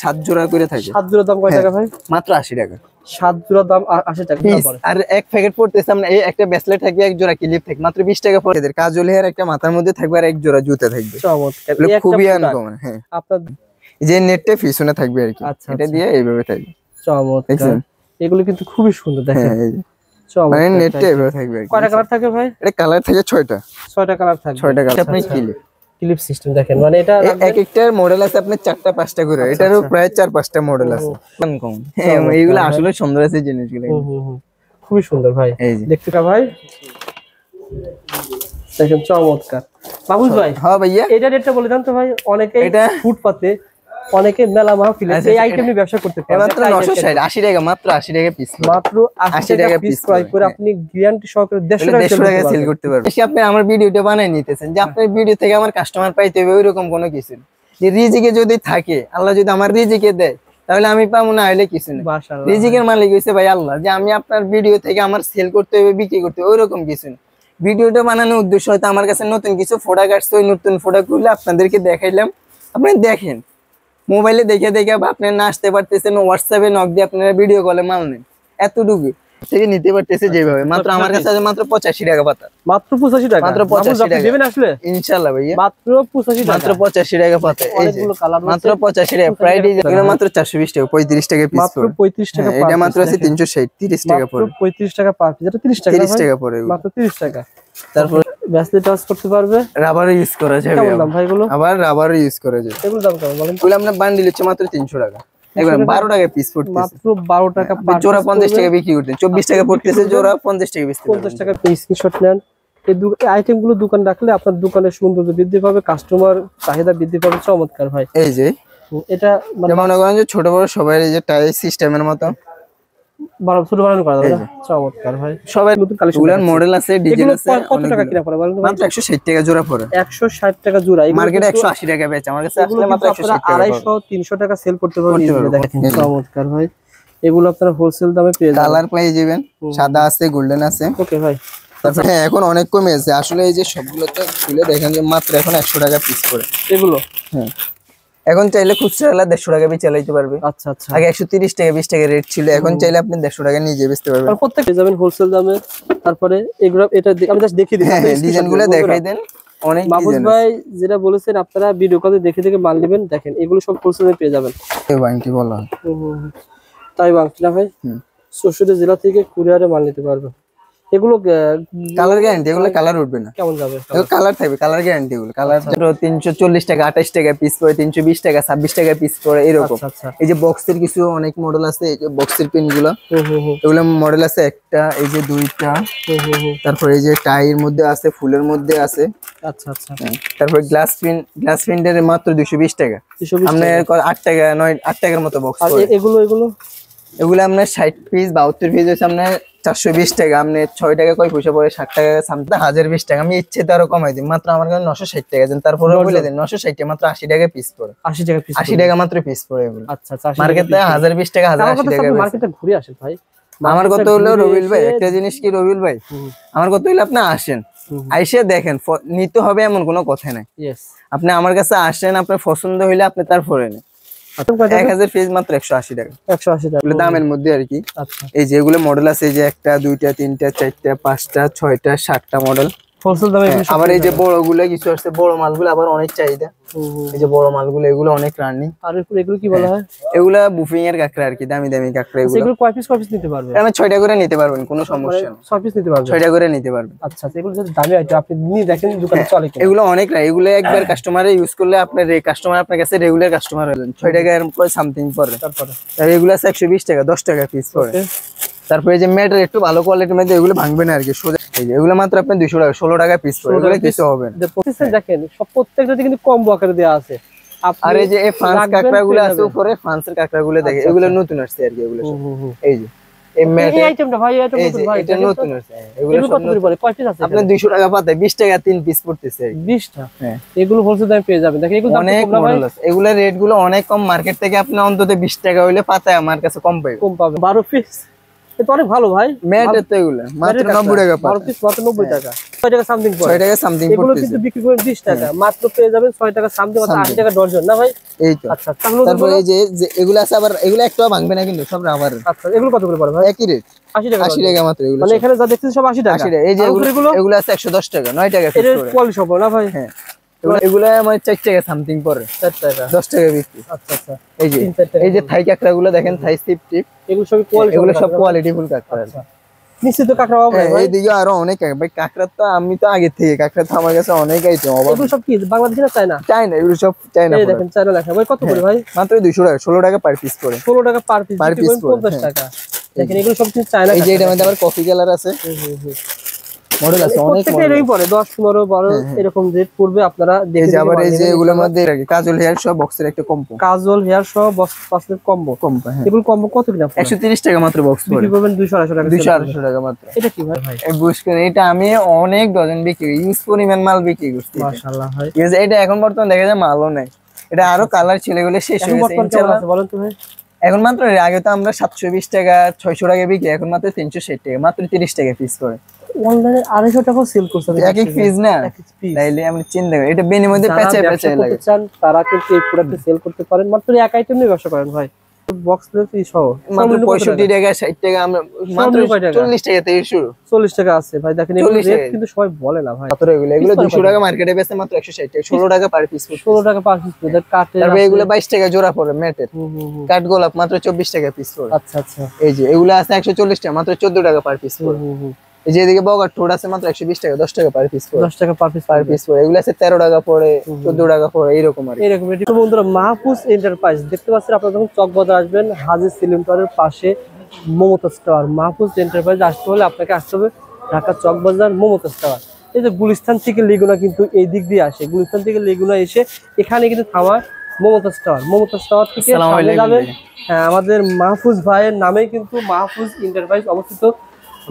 7 জোড়া করে থাকে। 7 জোড়া দাম কয় টাকা ভাই? মাত্র 80 টাকা। 7 জোড়া দাম 80 টাকা পড়ে। আর এক প্যাকেট পড়তেছে আমরা এই একটা ব্রেসলেট থাকবে, এক জোড়া ক্লিপ থাকবে মাত্র 20 টাকা পড়ে। এদের কাজল হেয়ার একটা মাথার মধ্যে থাকবে আর এক জোড়া জুতা থাকবে। চমৎকার, এই খুবই আনকমন। হ্যাঁ, আপনার যে নেটটা পিছনে থাকবে আর কি, এটা দিয়ে এইভাবে থাকবে। চমৎকার, এগুলো কিন্তু খুবই সুন্দর দেখেন। হ্যাঁ, মানে নেটটা এইভাবে থাকবে। কয়টা কালার থাকে ভাই? এটা কালার থাকে 6টা। 6টা কালার থাকবে। 6টা কালার। আপনি ক্লিপ সিস্টেম দেখেন, মানে এটা এক একটার মডেল আছে আপনার 4টা 5টা করে। এটারও প্রায় 4-5টা মডেল আছে। কম হ্যাঁ, এইগুলো আসলে সুন্দর আছে জিনিসগুলো। খুবই সুন্দর ভাই, দেখতে কা ভাই দেখেন চমৎকার। বাবুল ভাই, হ্যাঁ ভাইয়া, এটা রেটটা বলে দেন তো ভাই। অনেকে এটা ফুটপাতে, অনেকে মেলা মাহফিলে এই আইটেম নিয়ে ব্যবসা করতে পারে। মাত্র 960 80 টাকা, মাত্র 80 টাকা পিস। মাত্র 80 টাকা পিস ক্রয় করে আপনি গ্যারান্টি সহকারে 150 টাকা সেল করতে পারবেন। বেশি আপনি আমার ভিডিওটা বানাই নিতেছেন যে আপনার ভিডিও থেকে আমার কাস্টমার পাইতে হবে ওইরকম কোনো কিছু না। যে রিজিকে যদি থাকে, আল্লাহ যদি আমার রিজিকে দেয় তাহলে আমি পাবো, না হলে কিছু না। মাশাআল্লাহ, রিজিকের মালিক হইছে ভাই আল্লাহ। যে আমি আপনার ভিডিও থেকে আমার সেল করতে হবে, বিক্রি করতে হবে ওইরকম কিছু না। ভিডিওটা বানানোর উদ্দেশ্য হয়তো আমার কাছে নতুন কিছু প্রোডাক্ট আসছে, ওই নতুন প্রোডাক্ট গুলো আপনাদেরকে দেখাইলাম, আপনি দেখেন। মোবাইলে দেখে দেখে আপনি না আসতে পারতেছেন, হোয়াটসঅ্যাপে নক দিয়ে আপনারা ভিডিও কলে মাল নেন, এতটুকু থেকে নিতে পারতেছে যেভাবে। মাত্র আমার কাছে আছে মাত্র 85 টাকা পাতা। মাত্র 85 টাকা, মাত্র 85 টাকা দিবেন আসলে ইনশাআল্লাহ ভাইয়া। মাত্র 85 টাকা, মাত্র 85 টাকা পাতা। অনেকগুলো কালার মাত্র 85 টাকা। প্রাইস এগুলো মাত্র 420 টাকা, 35 টাকা পিস। মাত্র 35 টাকা। এটা মাত্র আছে 360, 30 টাকা পড়ে। মাত্র 35 টাকা পার পিস। এটা 30 টাকা, 30 টাকা পড়ে, মাত্র 30 টাকা। তারপর ব্যাসলেট টাচ করতে পারবে, রাবার ইউজ করা যাবে। কেমন দাম ভাই গুলো? আবার রাবার ইউজ করা যাবে। এগুলো দাম কেমন বলেন? এগুলো আমরা বান্ডিল হচ্ছে মাত্র 300 টাকা। একবার 12 টাকা পিস পড়তেছে। মাত্র 12 টাকা পার। জোড়া 50 টাকা বিক্রি করতেন, 24 টাকা পড়তেছে জোড়া, 50 টাকা বেচতে। 50 টাকা পিস স্ক্রিনশট নেন। এই আইটেম গুলো দোকান রাখলে আপনার দোকানের সৌন্দর্য বৃদ্ধি পাবে, কাস্টমার চাহিদা বৃদ্ধি পাবে। চমৎকার ভাই। এই যে এটা মানে মনে করেন যে ছোট বড় সবাই এই যে টাই সিস্টেমের মতো ছোট বানানো করা যাবে। চমৎকার ভাই, সবাই নতুন কালেকশন মডেল আছে, ডিজাইন আছে। কত টাকা কিনা পড়ে বলেন? মাত্র 160 টাকা জোড়া পড়ে। 160 টাকা জোড়া। মার্কেটে 180 টাকা বেচে, আমার কাছে আসলে মাত্র 160 টাকা। 250 300 টাকা সেল করতে পারবেন। দেখেন চমৎকার ভাই, এগুলো আপনারা হোলসেল দামে পেয়ে যাবেন। কালার পেয়ে যাবেন, সাদা আছে, গোল্ডেন আছে। ওকে ভাই। তারপরে এখন অনেক কমে আছে আসলে। এই যে সবগুলোতে খুলে দেখেন যে মাত্র এখন 100 টাকা পিস পড়ে এগুলো। হ্যাঁ, এখন চাইলে খুচরা 150 টাকা দিয়ে চালাইতে পারবে। আচ্ছা আচ্ছা, আগে 130 টাকা 20 টাকা রেট ছিল, এখন চাইলে আপনি 150 টাকা নিয়ে বেচতে পারবেন। আর প্রত্যেকটা যাবেন হোলসেল দামে। তারপরে এগুলো এটা আমি জাস্ট দেখিয়ে দিই, ডিজাইনগুলো দেখাই দেন। অনেক বাবুল ভাই যেটা বলেছেন আপনারা ভিডিও কলে দেখে দেখে মাল নেবেন। দেখেন এগুলো সব হোলসেলে পেয়ে যাবেন। এই বাংটি বলা হয় তাই বাংটি না ভাই? 64 জেলা থেকে কুরিয়ারে মাল নিতে পারবেন। এগুলো কালার গ্যারান্টি, এগুলো কালার উঠবে না। কেমন যাবে? কালার থাকবে, কালার গ্যারান্টি। এগুলো কালার 340 টাকা 28 টাকা পিস পড়ে, 320 টাকা 26 টাকা পিস পড়ে এরকম। এই যে বক্সের কিছু অনেক মডেল আছে, এই যে বক্সের পিন গুলো, এগুলো মডেল আছে একটা, এই যে দুইটা। তারপর এই যে টাইয়ের মধ্যে আছে, ফুলের মধ্যে আছে। আচ্ছা আচ্ছা। তারপর গ্লাস পিনের মাত্র 220 টাকা। আপনার 8 টাকা 8 টাকার মতো বক্স পড়ে। এগুলো এগুলো আপনার 60 পিস 72 পিস হচ্ছে আপনার 420 টাকা। আপনি 6 টাকা কয় পয়সা পড়ে, 60 টাকা সামথিং 1020 টাকা। আমি ইচ্ছে তো আরো কমাই দিই, মাত্র আমার কাছে 960 টাকা দেন। তারপরে বলে দেন 960 টাকা, মাত্র 80 টাকা পিস পড়ে। 80 টাকা পিস, 80 টাকা মাত্র পিস পড়ে এগুলো। আচ্ছা আচ্ছা। মার্কেটে 1020 টাকা 1080 টাকা। মার্কেটে ঘুরে আসেন ভাই। আমার কত হলো রবিল ভাই, একটা জিনিস কি রবিল ভাই, আমার কত হলো আপনি আসেন, আইসে দেখেন, নিতে হবে এমন কোনো কথা নাই। আপনি আমার কাছে আসেন, আপনার পছন্দ হইলে আপনি তারপরে নেন। 1000 পিস মাত্র 180 টাকা। 180 টাকা দামের মধ্যে আর কি। এই যে এগুলো মডেল আছে, এই যে 1টা 2টা 3টা 4টা 5টা 6টা 7টা মডেল হোলসেল দামে। আবার এই যে বড়গুলো কিছু আছে, বড় মালগুলো আবার অনেক চাহিদা। এই যে বড় মালগুলো, এগুলো অনেক রানিং। আর এগুলো কি বলা হয়? এগুলা বুফিং এর কাঁকড়া আর কি, দামি দামি কাঁকড়া। এগুলো কয় পিস নিতে পারবেন? আমি 6টা করে নিতে পারবেন, কোনো সমস্যা নেই। 6 পিস নিতে পারবেন, 6টা করে নিতে পারবেন। আচ্ছা, এগুলো যদি দামি হয় আপনি নিয়ে দেখেন দোকানে চলে কিনা। এগুলো অনেক না, এগুলো একবার কাস্টমারে ইউজ করলে আপনার কাস্টমার আপনার কাছে রেগুলার কাস্টমার হলেন। 6 টাকা এর পরে সামথিং পড়ে। তারপরে এগুলো আছে 120 টাকা, 10 টাকা পিস পড়ে। তারপরে এই যে ম্যাটের একটু ভালো কোয়ালিটির মধ্যে, এগুলো ভাঙবে না আর কি, সোজা। এই যে এগুলো মাত্র আপনি 200 টাকা 16 টাকা পিস পড়ে। এগুলো কিছু হবে না। দেখেন সব প্রত্যেকটাতে কিন্তু কম্বো আকারে দেওয়া আছে। আর এই যে এই ফ্রান্স কাঁকড়াগুলো আছে উপরে, ফ্রান্সের কাঁকড়াগুলো দেখেন, এগুলো নতুন আসছে আর কি। এগুলো এই যে এই ম্যাট, এই আইটেমটা ভাই, এটা নতুন ভাই, এটা নতুন আছে। এগুলো কত করে পড়ে? কয় পিস আছে? আপনি 200 টাকা পাতায় 20 টাকা 3 পিস পড়তেছে। 20 টা? হ্যাঁ, এগুলো হোলসেল দামে পেয়ে যাবেন। দেখেন এগুলো দাম কম না ভাই, এগুলা রেট গুলো অনেক কম। মার্কেট থেকে আপনি অন্তত 20 টাকা হইলে পাতায় আমার কাছে কম পাবেন। 12 পিস এটা অনেক ভালো ভাই। ম্যাটের তো এগুলো মাত্র 90 টাকা পার পিস, মাত্র 90 টাকা, 6 টাকা সামথিং পড়ে। 6 টাকা সামথিং এগুলো কিন্তু বিক্রি করেন 20 টাকা, মাত্র পেয়ে যাবেন 6 টাকা সামথিং, মাত্র 80 টাকা ডজন না ভাই? এই তো। আচ্ছা, তারপর এই যে এগুলো আছে, আবার এগুলো একটাও ভাঙবে না কিন্তু, সব রাবার। আচ্ছা, এগুলো কত করে পড়ে ভাই? একই রেট, 80 টাকা। 80 টাকা মাত্র এগুলো। মানে এখানে যা দেখতেছি সব 80 টাকা। 80 টাকা। এই যে এগুলো আছে 110 টাকা, 9 টাকা পিস এর করে। কোয়ালিটি সব না ভাই? হ্যাঁ, এগুলো আমার 4 টাকা সামথিং পড়ে, 4 টাকা, 10 টাকা বিক্রি। আচ্ছা আচ্ছা। এই যে 3-4 টাকা। এই যে থাই কাঁকড়াগুলো দেখেন, থাই স্টিপ টিপ, এগুলো সব কোয়ালিটি, এগুলো সব কোয়ালিটি ফুল কাঁকড়া। আচ্ছা, নিশ্চিত কাঁকড়া হবে ভাই? এইদিকে আরো অনেক ভাই কাঁকড়া, তো আমি তো আগে থেকে কাঁকড়া তো আমার কাছে অনেক আইটেম। এগুলো সব কি বাংলাদেশি না চায়না? চাইনা, এগুলো সব চাইনা। এই দেখেন চায়না লেখা ভাই, কত করে ভাই? মাত্র 200 টাকা, 16 টাকা পার পিস করে। 16 টাকা পার পিস, Per piece করে, 50 টাকা। দেখেন এগুলো সব কিন্তু চায়না। এই যে এটার মধ্যে আবার কফি কালার আছে, মডেল আছে অনেক প্রত্যেকটা মডেল। এরকম পড়ে 10 15 12 এরকম রেট পড়বে, আপনারা এই দেখে যে আবার এই যে এগুলোর মধ্যে কাজল হেয়ার সব বক্সের একটা কম্বো, কাজল হেয়ার সহ বক্সের কম্বো। কম্বো। হ্যাঁ, এগুলো কম্বো কত কিনা? 130 টাকা মাত্র বক্স পড়ে। বিক্রি করবেন 200 250 টাকা। 200 250 টাকা মাত্র। এটা কি ভাই? এই বুশকেন এটা আমি অনেক ডজন বিক্রি, ইউজ পরিমাণ মাল বিক্রি করছি। মাশাআল্লাহ ভাই। ঠিক আছে, এটা এখন বর্তমান দেখা যায় মালও নাই, এটা আরো কালার ছিল, এগুলো শেষ হয়ে গেছে ইনশাআল্লাহ। বলেন তো ভাই। এখন মাত্র আগে তো আমরা 720 টাকা 600 টাকা বিক্রি, এখন মাত্র 360 টাকা, মাত্র 30 টাকা পিস করে। অনলাইনে 250 টাকা সেল করছে এক এক পিস না, তাইলে আমি চিন্তা করি এটা বেনি মধ্যে পেঁচে পেঁচে লাগে। চান তারা কিন্তু এই প্রোডাক্ট সেল করতে পারেন, মাত্র এক আইটেম নিয়ে ব্যবসা করেন ভাই। বক্স ফ্রি সহ মাত্র 65 টাকা 60 টাকা, আমরা মাত্র 40 টাকা থেকে শুরু। 40 টাকা আছে ভাই, দেখেন এগুলো রেট কিন্তু সবাই বলে না ভাই। মাত্র এগুলো 200 টাকা মার্কেটে বেচে, মাত্র 160 টাকা, 16 টাকা পার পিস। 16 টাকা পার পিস করে কাটে। তারপর এগুলো 22 টাকা জোড়া পড়ে ম্যাটের কাট গোলাপ, মাত্র 24 টাকা পিস পড়ে। আচ্ছা আচ্ছা। এই যে এগুলো আছে 140 টাকা, মাত্র 14 টাকা পার পিস পড়ে। এই যে এদিকে বগার ঠোঁট আছে মাত্র 120 টাকা, 10 টাকা পার পিস পড়ে। 10 টাকা পার পিস পড়ে। এগুলো আছে 13 টাকা পড়ে, 14 টাকা পড়ে, এইরকম আর কি। এরকম রেট। তো বন্ধুরা, মাহফুজ এন্টারপ্রাইজ দেখতে পাচ্ছেন, আপনারা যখন চকবাজার আসবেন, হাজী সেলিম টাওয়ারের পাশে মমতাজ টাওয়ার। মাহফুজ এন্টারপ্রাইজ আসতে হলে আপনাকে আসতে হবে ঢাকা চকবাজার মমতাজ টাওয়ার। এই যে গুলিস্তান থেকে লেগুনা কিন্তু এই দিক দিয়ে আসে, গুলিস্তান থেকে লেগুনা এসে এখানে কিন্তু থামা মমতাজ টাওয়ার। মমতাজ টাওয়ার থেকে সামনে যাবেন, হ্যাঁ, আমাদের মাহফুজ ভাইয়ের নামে কিন্তু মাহফুজ এন্টারপ্রাইজ অবস্থিত।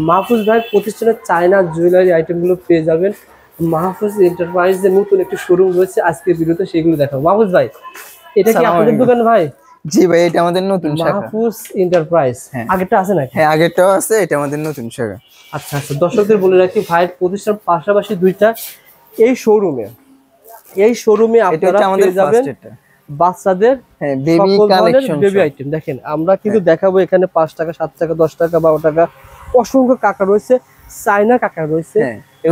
মাহফুজ ভাইয়ের প্রতিষ্ঠানের চায়না জুয়েলারি আইটেমগুলো পেয়ে যাবেন। মাহফুজ এন্টারপ্রাইজের নতুন একটি শোরুম রয়েছে, আজকের ভিডিওতে সেগুলো দেখাবো। মাহফুজ ভাই, এটা কি আপনাদের দোকান ভাই? জি ভাই, এটা আমাদের নতুন শাখা মাহফুজ এন্টারপ্রাইজ। আগেরটা আছে নাকি? হ্যাঁ, আগেরটাও আছে, এটা আমাদের নতুন শাখা। আচ্ছা আচ্ছা, দর্শকদের বলে রাখি, ভাইয়ের প্রতিষ্ঠান পাশাপাশি দুইটা এই শোরুমে আপনারা পেয়ে যাবেন বাচ্চাদের বেবি কালেকশন, বেবি আইটেম। দেখেন আমরা কিন্তু দেখাবো এখানে 5 টাকা 7 টাকা 10 টাকা 12 টাকা অসংখ্য কাকা রয়েছে, চায়না কাকা রয়েছে,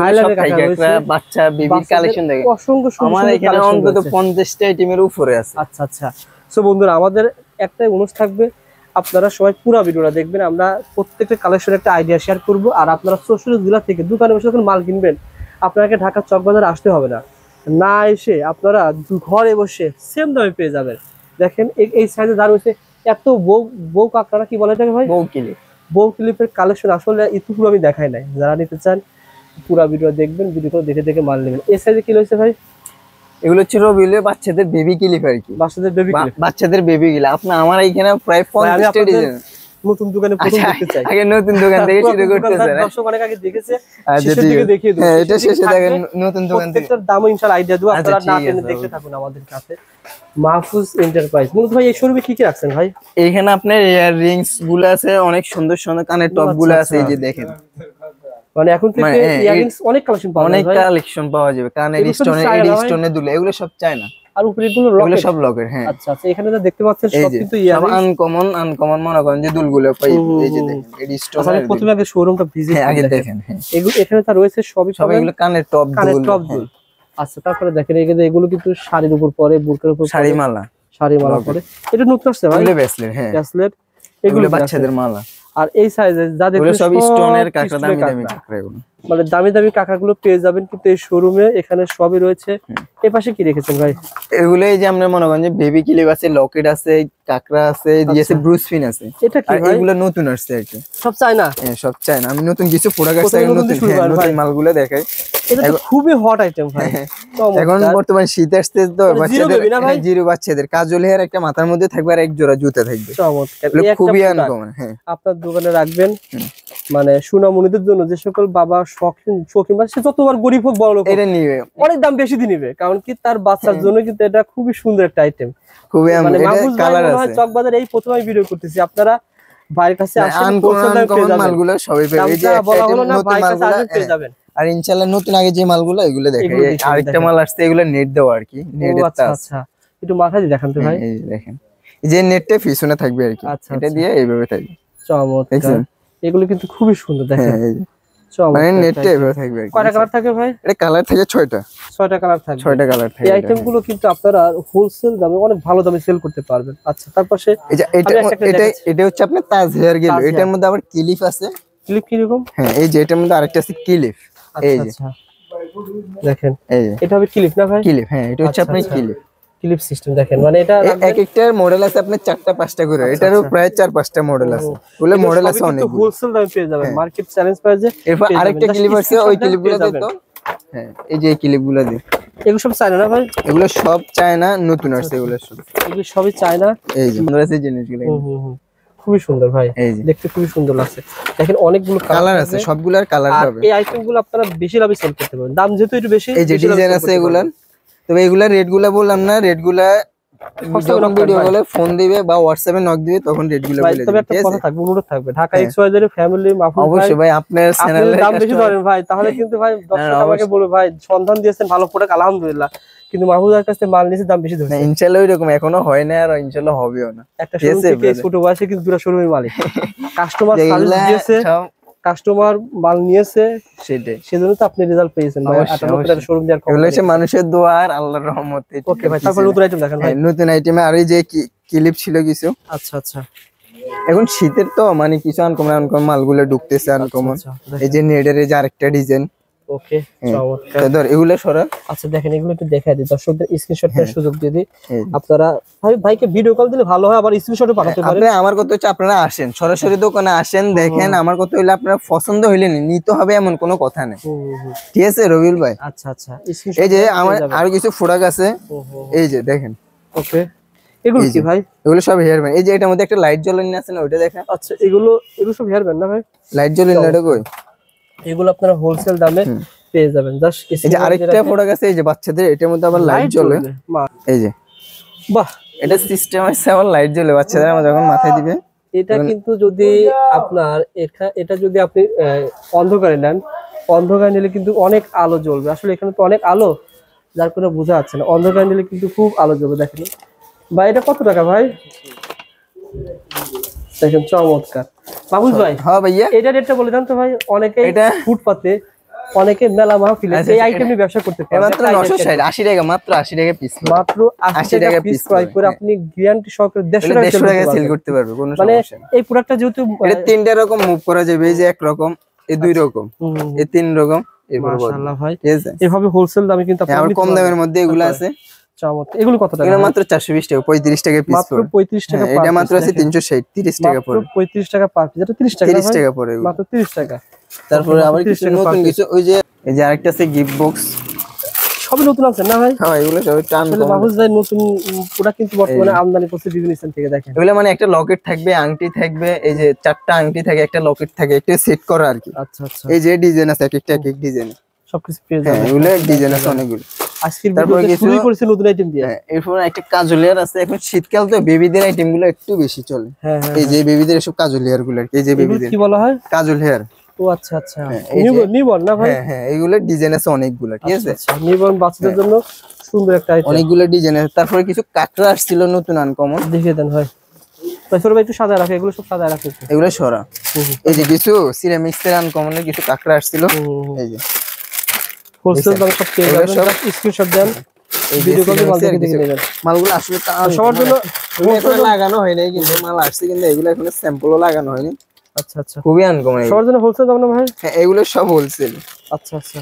হাইল্যান্ডের কাকা রয়েছে, বাচ্চা বেবি কালেকশন দেখেন অসংখ্য আমার এখানে অন্তত 50টা আইটেমের উপরে আছে। আচ্ছা আচ্ছা। সো বন্ধুরা, আমাদের একটাই অনুরোধ থাকবে, আপনারা সবাই পুরো ভিডিওটা দেখবেন। আমরা প্রত্যেকটা কালেকশনের একটা আইডিয়া শেয়ার করব, আর আপনারা 64 জেলা থেকে দোকানে বসে যখন মাল কিনবেন, আপনাকে ঢাকা চকবাজার আসতে হবে না, না এসে আপনারা ঘরে বসে সেম দামে পেয়ে যাবেন। দেখেন এই সাইজে যা রয়েছে, এত বউ কাঁকড়া কি বলে এটাকে ভাই? বউ ক্লিপের কালেকশন আসলে ইতিপুরো আমি দেখাই নাই। যারা নিতে চান পুরো ভিডিও দেখবেন, ভিডিও দেখে দেখে মাল নেবেন। এই সাইজে কি রয়েছে ভাই? এগুলো হচ্ছে রবিলে বাচ্চাদের বেবি ক্লিপ আর কি, বাচ্চাদের বেবি ক্লিপ। আপনার আমার এখানে প্রায় 50টা ডিজাইন। নতুন দোকানে প্রথম দেখতে চাই, আগে নতুন দোকান থেকে শুরু করতে চাই। দর্শক অনেক আগে দেখেছে, শেষের দিকে দেখিয়ে দেব। হ্যাঁ, এটা শেষে দেখেন নতুন দোকান থেকে। প্রত্যেকটার দামও ইনশাআল্লাহ আইডিয়া দেব, আপনারা না টেনে দেখতে থাকুন আমাদের কাছে। মাহফুজ এন্টারপ্রাইজ। মূলত ভাই এই শোরুমে কি কি রাখছেন ভাই? এইখানে আপনার ইয়ার রিংস গুলো আছে, অনেক সুন্দর সুন্দর কানের টপ গুলো আছে, এই যে দেখেন। মানে এখন থেকে ইয়ারিংস অনেক কালেকশন পাওয়া যাবে, অনেক কালেকশন পাওয়া যাবে। কানের স্টোনে দুলে, এগুলো সব চায়না, আর উপরে এগুলো সব লকের। হ্যাঁ, আচ্ছা আচ্ছা। এখানে যা দেখতে পাচ্ছেন সব কিন্তু ইয়ারিংস আনকমন মনে করেন যে দুলগুলো পাই। এই যে দেখেন এডি স্টোন। আসলে প্রথমে আগে শোরুমটা ভিজিট আগে দেখেন। হ্যাঁ, এগুলো এখানে যা রয়েছে সবই এগুলো কানের টপ দুল। আচ্ছা, তারপরে দেখেন এগুলো কিন্তু শাড়ির উপর পরে, বুরকার উপর শাড়ি মালা পরে। এটা নতুন আসছে ভাই, এগুলো ব্রেসলেট। হ্যাঁ, ব্রেসলেট, এগুলো বাচ্চাদের মালা। আর এই সাইজে যা দেখেন সব স্টোনের কাঁকড়া, দামি দামি কাঁকড়া। এগুলো মানে দামি দামি কাঁকড়াগুলো পেয়ে যাবেন কিন্তু এই শোরুমে। এখানে সবই রয়েছে। এই পাশে কি রেখেছেন ভাই? এগুলো এই যে আমরা মনে করেন যে বেবি ক্লিপ আছে, লকেট আছে, কাঁকড়া আছে, দিয়েছে ব্রুস ফিন আছে। এটা কি ভাই? এগুলো নতুন আসছে আর কি, সব চায়না। হ্যাঁ, সব চায়না। আমি নতুন কিছু প্রোডাক্ট আছে, নতুন মালগুলো দেখাই। এটা তো খুবই হট আইটেম ভাই। এখন বর্তমান শীত আসছে তো, বাচ্চাদের জিরো বাচ্চাদের কাজল হেয়ার একটা মাথার মধ্যে থাকবে, আর এক জোড়া জুতা থাকবে। চমৎকার, খুবই আনকমন। হ্যাঁ, আপনার দোকানে রাখবেন, মানে সুনামুনিদের জন্য। যে সকল বাবা শৌখিন, মানে সে যতবার গরিব হোক বড় লোক, এটা নিবে, অনেক দাম বেশি দিয়ে নিবে, কারণ কি তার বাচ্চার জন্য কিন্তু এটা খুবই সুন্দর একটা আইটেম। খুবই মানে মাহফুজ ভাই মনে হয় চকবাজার এই প্রথমে ভিডিও করতেছি, আপনারা ভাইয়ের কাছে আসলে আনকমন মালগুলো সবই পেয়ে এই যে বলা হলো না, ভাইয়ের কাছে আসলে পেয়ে যাবেন। আর ইনশাআল্লাহ নতুন আগে যে মালগুলো এগুলো দেখেন, আরেকটা মাল আসছে, এগুলো নেট দেওয়া আর কি, নেটের আচ্ছা তার। আচ্ছা, একটু মাথা দিয়ে দেখান তো ভাই। এই যে দেখেন, এই যে নেটটা পিছনে থাকবে আর কি, এটা দিয়ে এইভাবে থাকবে। চমৎকার, এগুলো কিন্তু খুবই সুন্দর দেখেন। এই যে মানে নেটটা এইভাবে থাকবে আর কি। কয়টা কালার থাকে ভাই? এটা কালার থাকে 6টা। 6টা কালার থাকে। 6টা কালার থাকে। এই আইটেমগুলো কিন্তু আপনারা হোলসেল দামে অনেক ভালো দামে সেল করতে পারবেন। আচ্ছা, তারপর এই যে এটা হচ্ছে আপনার তাজ হেয়ার গেল, এটার মধ্যে আবার ক্লিপ আছে। ক্লিপ কি রকম? হ্যাঁ, এই যে এটার মধ্যে আরেকটা আছে ক্লিপ। এই যে দেখেন, এই যে এটা হবে ক্লিপ না ভাই? ক্লিপ, হ্যাঁ, এটা হচ্ছে আপনার ক্লিপ সিস্টেম। দেখেন মানে এটা এক একটা মডেল আছে আপনার 4টা 5টা করে, এটারও প্রায় 4-5টা মডেল আছে। ওগুলো মডেল আছে অনেক, হোলসেল দামে পেয়ে যাবেন মার্কেট চ্যালেঞ্জ প্রাইসে। এরপর আরেকটা ক্লিপ আছে, ওই ক্লিপগুলো দিতো। হ্যাঁ, এই যে ক্লিপগুলো দিই, এগুলো সব চায়না না ভাই? এগুলো সব চায়না, নতুন আসছে এগুলো সব। এগুলো সবই চায়না। এই যে সুন্দর আছে জিনিসগুলো, খুবই সুন্দর ভাই, দেখতে খুবই সুন্দর লাগছে। দেখেন অনেকগুলো কালার আছে, সবগুলোর কালার পাবে। এই আইটেমগুলো আপনারা বেশি লাভে সেল করতে পারবেন, দাম যেহেতু একটু বেশি। এই যে ডিজাইন আছে এগুলা, তবে এগুলা রেটগুলা বললাম না, রেটগুলা যখন ভিডিও কলে ফোন দিবে বা হোয়াটসঅ্যাপে নক দিবে তখন রেটগুলো বলে দিবে। তবে একটা কথা থাকবে, অনুরোধ থাকবে, ঢাকা XYZ এর ফ্যামিলি মাহফুজ ভাই, অবশ্যই ভাই আপনার চ্যানেলে দাম বেশি ধরেন ভাই, তাহলে কিন্তু ভাই দর্শক আমাকে বলবে ভাই সন্ধান দিয়েছেন ভালো প্রোডাক্ট আলহামদুলিল্লাহ, কিন্তু মাহফুজের কাছে মাল নিয়েছে দাম বেশি ধরেছে। ইনশাআল্লাহ ওইরকম এখনো হয় না, আর ইনশাআল্লাহ হবেও না। একটা শোরুম থেকে ছোট বয়সে কিন্তু দুটো শোরুমের মালিক, কাস্টমার সার্ভিস দিয়েছে, কাস্টমার মাল নিয়েছে, সেজন্য তো আপনি রেজাল্ট পেয়েছেন ভাই। 58 শোরুম দেওয়ার এগুলো হচ্ছে মানুষের দোয়া আর আল্লাহর রহমতে। ওকে ভাই, তারপর নতুন আইটেম দেখেন ভাই। নতুন আইটেমে আর এই যে ক্লিপ ছিল কিছু। আচ্ছা আচ্ছা, এখন শীতের তো মানে কিছু আনকমন মালগুলো ঢুকতেছে আনকমন। এই যে নেডের এই যে আরেকটা ডিজাইন। ওকে, চমৎকার। ধর এগুলো সরা। আচ্ছা দেখেন, এগুলো একটু দেখাই দিই দর্শকদের, স্ক্রিনশটের সুযোগ দিয়ে দিই। আপনারা ভাইকে ভিডিও কল দিলে ভালো হয়, আবার স্ক্রিনশটও পাঠাতে পারেন। আপনি আমার কথা হচ্ছে আপনারা আসেন, সরাসরি দোকানে আসেন, দেখেন। আমার কথা হইলে আপনারা পছন্দ হইলে নিতে হবে এমন কোনো কথা নেই, ঠিক আছে রবিউল ভাই? আচ্ছা আচ্ছা, এই যে আমার আরো কিছু প্রোডাক্ট আছে, এই যে দেখেন। ওকে, এগুলো কি ভাই? এগুলো সব হেয়ার ব্যান্ড। এই যে এটার মধ্যে একটা লাইট জ্বলনি আছে না, ওইটা দেখেন। আচ্ছা, এগুলো সব হেয়ার ব্যান্ড না ভাই? লাইট জ্বলনি এটা কই? এগুলো আপনারা হোলসেল দামে পেয়ে যাবেন। জাস্ট এই যে আরেকটা প্রোডাক্ট আছে, এই যে বাচ্চাদের, এটার মধ্যে আবার লাইট জ্বলে। এই যে বাহ, এটা সিস্টেম আছে, আবার লাইট জ্বলে বাচ্চাদের আমার যখন মাথায় দিবে। এটা কিন্তু যদি আপনার এটা যদি আপনি অন্ধকারে নেন, অন্ধকারে নিলে কিন্তু অনেক আলো জ্বলবে। আসলে এখানে তো অনেক আলো, যার কোনো বোঝা যাচ্ছে না। অন্ধকারে নিলে কিন্তু খুব আলো জ্বলবে। দেখেন ভাই, এটা কত টাকা ভাই? দেখেন, চমৎকার। মাহফুজ ভাই, হ্যাঁ ভাইয়া, এটা রেটটা বলে দেন তো ভাই। অনেকে এটা ফুটপাতে, অনেকে মেলা মাহফিলে এই আইটেম নিয়ে ব্যবসা করতে পারে। মাত্র 960, 80 টাকা, মাত্র 80 টাকা পিস, মাত্র 80 টাকা পিস ক্রয় করে আপনি গ্যারান্টি সহকারে 150 টাকা সেল করতে পারবে, কোনো মানে সমস্যা নেই। এই প্রোডাক্টটা যেহেতু এটা তিনটা রকম মুভ করা যাবে, এই যে এক রকম, এই দুই রকম, এই তিন রকম। মাশাআল্লাহ ভাই, এভাবে হোলসেল দামে কিন্তু আপনারা কম দামের মধ্যে এগুলো আছে। চমৎকার। এগুলো কত টাকা? এগুলো মাত্র 420 টাকা, 35 টাকা পিস, মাত্র 35 টাকা। এটা মাত্র আছে 360, 30 টাকা পড়ে। 35 টাকা পার পিস, এটা 30 টাকা, 30 টাকা পড়ে, মাত্র 30 টাকা। তারপরে আবার কিছু নতুন কিছু, ওই যে এই যে আরেকটা আছে গিফট বক্স, সবই নতুন আছে না ভাই? হ্যাঁ, এগুলো সব টান। আসলে মাহফুজ ভাই নতুন প্রোডাক্ট কিন্তু বর্তমানে আমদানি করছে বিভিন্ন স্থান থেকে। দেখেন এগুলো মানে একটা লকেট থাকবে, আংটি থাকবে, এই যে 4টা আংটি থাকে, একটা লকেট থাকে, একটা সেট করা আর কি। আচ্ছা আচ্ছা, এই যে ডিজাইন আছে, এক ডিজাইন, সবকিছু পেয়ে যাবেন। এগুলো ডিজাইন আছে অনেকগুলো। আজকের ভিডিওতে শুরু করেছি নতুন আইটেম দিয়ে। এরপর একটা কাজলিয়ার আছে। এখন শীতকাল তো বেবিদের আইটেম গুলো একটু বেশি চলে। এই যে বেবিদের এসব কাজলিয়ার গুলো, এই যে বেবিদের কি বলা হয়? কাজল হেয়ার। ও আচ্ছা আচ্ছা, নিউবর্ন না ভাই? হ্যাঁ হ্যাঁ, এগুলো ডিজাইন আছে অনেকগুলো, ঠিক আছে। আচ্ছা, নিউবর্ন বাচ্চাদের জন্য সুন্দর একটা আইটেম, অনেকগুলো ডিজাইন আছে। তারপরে কিছু কাকড়া আসছিল নতুন আনকমন, দেখিয়ে দেন ভাই। তারপরে ভাই একটু সাদা রাখে, এগুলো সব সাদা রাখে, এগুলো সরা। এই যে কিছু সিরামিক্স এর আনকমনের কিছু কাকড়া আসছিল, এই যে হোলসেল দামে সব পেয়ে যাবেন। সব স্ক্রিনশট দেন, ভিডিও কলে মাল দেখে নেবেন। মালগুলো আসলে সবার জন্য লাগানো হয় নাই, কিন্তু মাল আসছে, কিন্তু এগুলো এখন স্যাম্পলও লাগানো হয়নি। আচ্ছা আচ্ছা, খুবই আনকমন। সবার জন্য হোলসেল দাম না ভাই? হ্যাঁ, এগুলো সব হোলসেল। আচ্ছা আচ্ছা,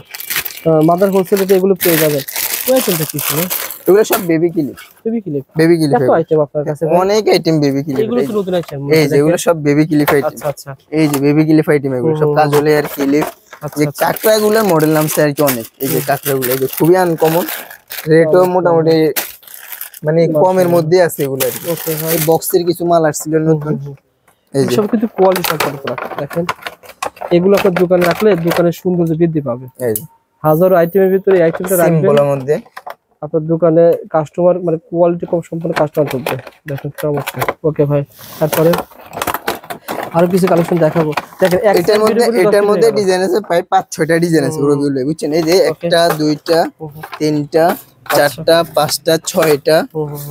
মাদার হোলসেলে এগুলো পেয়ে যাবেন। ওই আইটেমটা কি ছিল? এগুলো সব baby clip. Baby clip, baby clip কত আইটেম আপনার কাছে? অনেক আইটেম বেবি ক্লিপ। এগুলো তো নতুন আইটেম। এই যে এগুলো সব বেবি ক্লিপ আইটেম। আচ্ছা আচ্ছা, এই যে বেবি ক্লিপ আইটেম, এগুলো সব কাজলে আর ক্লিপ। যে কাকড়া গুলোর মডেল নামছে আর কি অনেক। এই যে কাকড়া গুলো, এই যে খুবই আনকমন, রেটও মোটামুটি মানে কমের মধ্যে আছে এগুলো আর কি। ওকে ভাই, এই বক্সের কিছু মাল আসছিল নতুন। এই যে সব কিন্তু কোয়ালিটি সম্পন্ন প্রোডাক্ট। দেখেন এগুলো আপনার দোকানে রাখলে দোকানের সৌন্দর্য বৃদ্ধি পাবে। এই যে হাজারো আইটেমের ভিতরে এই আইটেমটা রাখবেন, সিম্পলের মধ্যে আপনার দোকানে কাস্টমার মানে কোয়ালিটি কম সম্পন্ন কাস্টমার থাকবে। দেখেন চমৎকার। ওকে ভাই, তারপরে আরো কিছু কালেকশন দেখাবো। দেখেন এটার মধ্যে ডিজাইন আছে প্রায় 5-6টা ডিজাইন আছে ওগুলো বুঝছেন। এই যে একটা, দুইটা, তিনটা, চারটা, পাঁচটা, ছয়টা,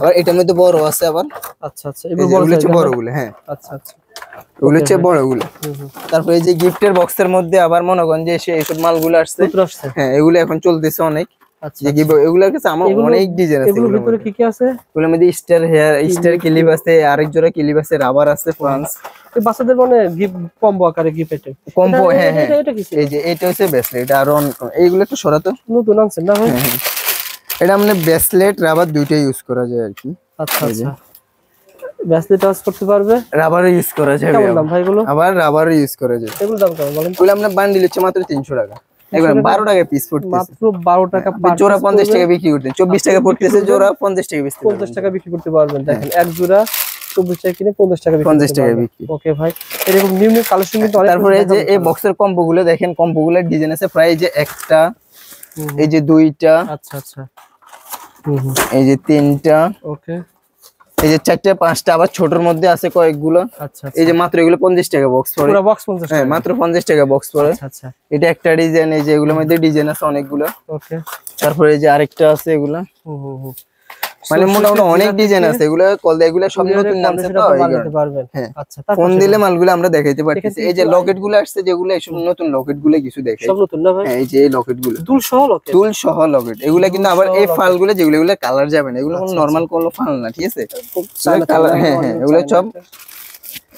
আবার এটার মধ্যে বড় আছে আবার। আচ্ছা আচ্ছা, এগুলো বড়গুলো। হ্যাঁ আচ্ছা আচ্ছা, ওগুলো হচ্ছে বড়গুলো। তারপরে এই যে গিফটের বক্সের মধ্যে আবার মনে করেন যে এইসব মালগুলো আসছে। হ্যাঁ এগুলো এখন চলতেছে অনেক। আচ্ছা, এগুলোর কাছে আমার অনেক ডিজাইন আছে। এগুলোর ভিতরে কি কি আছে? এগুলোর মধ্যে স্টার ক্লিপ আছে, আরেক জোড়া ক্লিপ আছে, রাবার আছে, ফ্রান্স। এই বাচ্চাদের মানে গিফট কম্বো আকারে গিফট আইটেম কম্বো। হ্যাঁ হ্যাঁ, এটা কি? এই যে এটা হচ্ছে ব্রেসলেট, এটা আরো এইগুলো একটু সরাতো। নতুন আনছেন না ভাই? হ্যাঁ, এটা মানে ব্রেসলেট রাবার দুইটাই ইউজ করা যায় আর কি। আচ্ছা আচ্ছা, ব্রেসলেট ইউজ করতে পারবে, রাবারও ইউজ করা যাবে। কেমন দাম ভাই এগুলো? আবার রাবারও ইউজ করা যায়। এগুলো দাম কেমন বলেন? এগুলো আমরা বান্ডিল হচ্ছে মাত্র 300 টাকা। একবার 12 টাকা পিস পড়তেছে, মাত্র 12 টাকা পার জোড়া 50 টাকা বিক্রি করতেন, 24 টাকা পড়তেছে জোড়া, 50 টাকা বেচতে 50 টাকা বিক্রি করতে পারবেন। দেখেন এক জোড়া 24 টাকা কিনে 50 টাকা বিক্রি 50 টাকা বিক্রি। ওকে ভাই, এরকম নিউ নিউ কালেকশন কিন্তু অনেক। তারপরে এই যে এই বক্সের কম্বো গুলো দেখেন, কম্বো গুলোর ডিজাইন আছে প্রায় যে একটা, এই যে দুইটা, আচ্ছা আচ্ছা, এই যে তিনটা, ওকে, এই যে চারটা, পাঁচটা, আবার ছোটর মধ্যে আছে কয়েকগুলো। আচ্ছা, এই যে মাত্র এগুলো 50 টাকা বক্স পড়ে, পুরো বক্স 50 হ্যাঁ টাকা, মাত্র 50 টাকা বক্স পড়ে। আচ্ছা আচ্ছা, এটা একটা ডিজাইন। এই যে এগুলোর মধ্যে ডিজাইন আছে অনেকগুলো। ওকে, তারপরে এই যে আরেকটা আছে এগুলা, মানে মোটামুটি অনেক ডিজাইন আছে। এগুলো কল দেয়, এগুলো সব নতুন নামছে তো বানাতে পারবেন। হ্যাঁ, আচ্ছা, ফোন দিলে মালগুলো আমরা দেখাইতে পারতেছি। এই যে লকেট গুলো আসছে যেগুলো, এইসব নতুন লকেট গুলো কিছু দেখাই, সব নতুন না ভাই? হ্যাঁ, এই যে এই লকেট গুলো দুল সহ লকেট, টুল সহ লকেট। এগুলা কিন্তু আবার এই ফালগুলো যেগুলো, এগুলো কালার যাবে না, এগুলো কোনো নরমাল কোনো ফাল না, ঠিক আছে? কালার, হ্যাঁ হ্যাঁ, এগুলো সব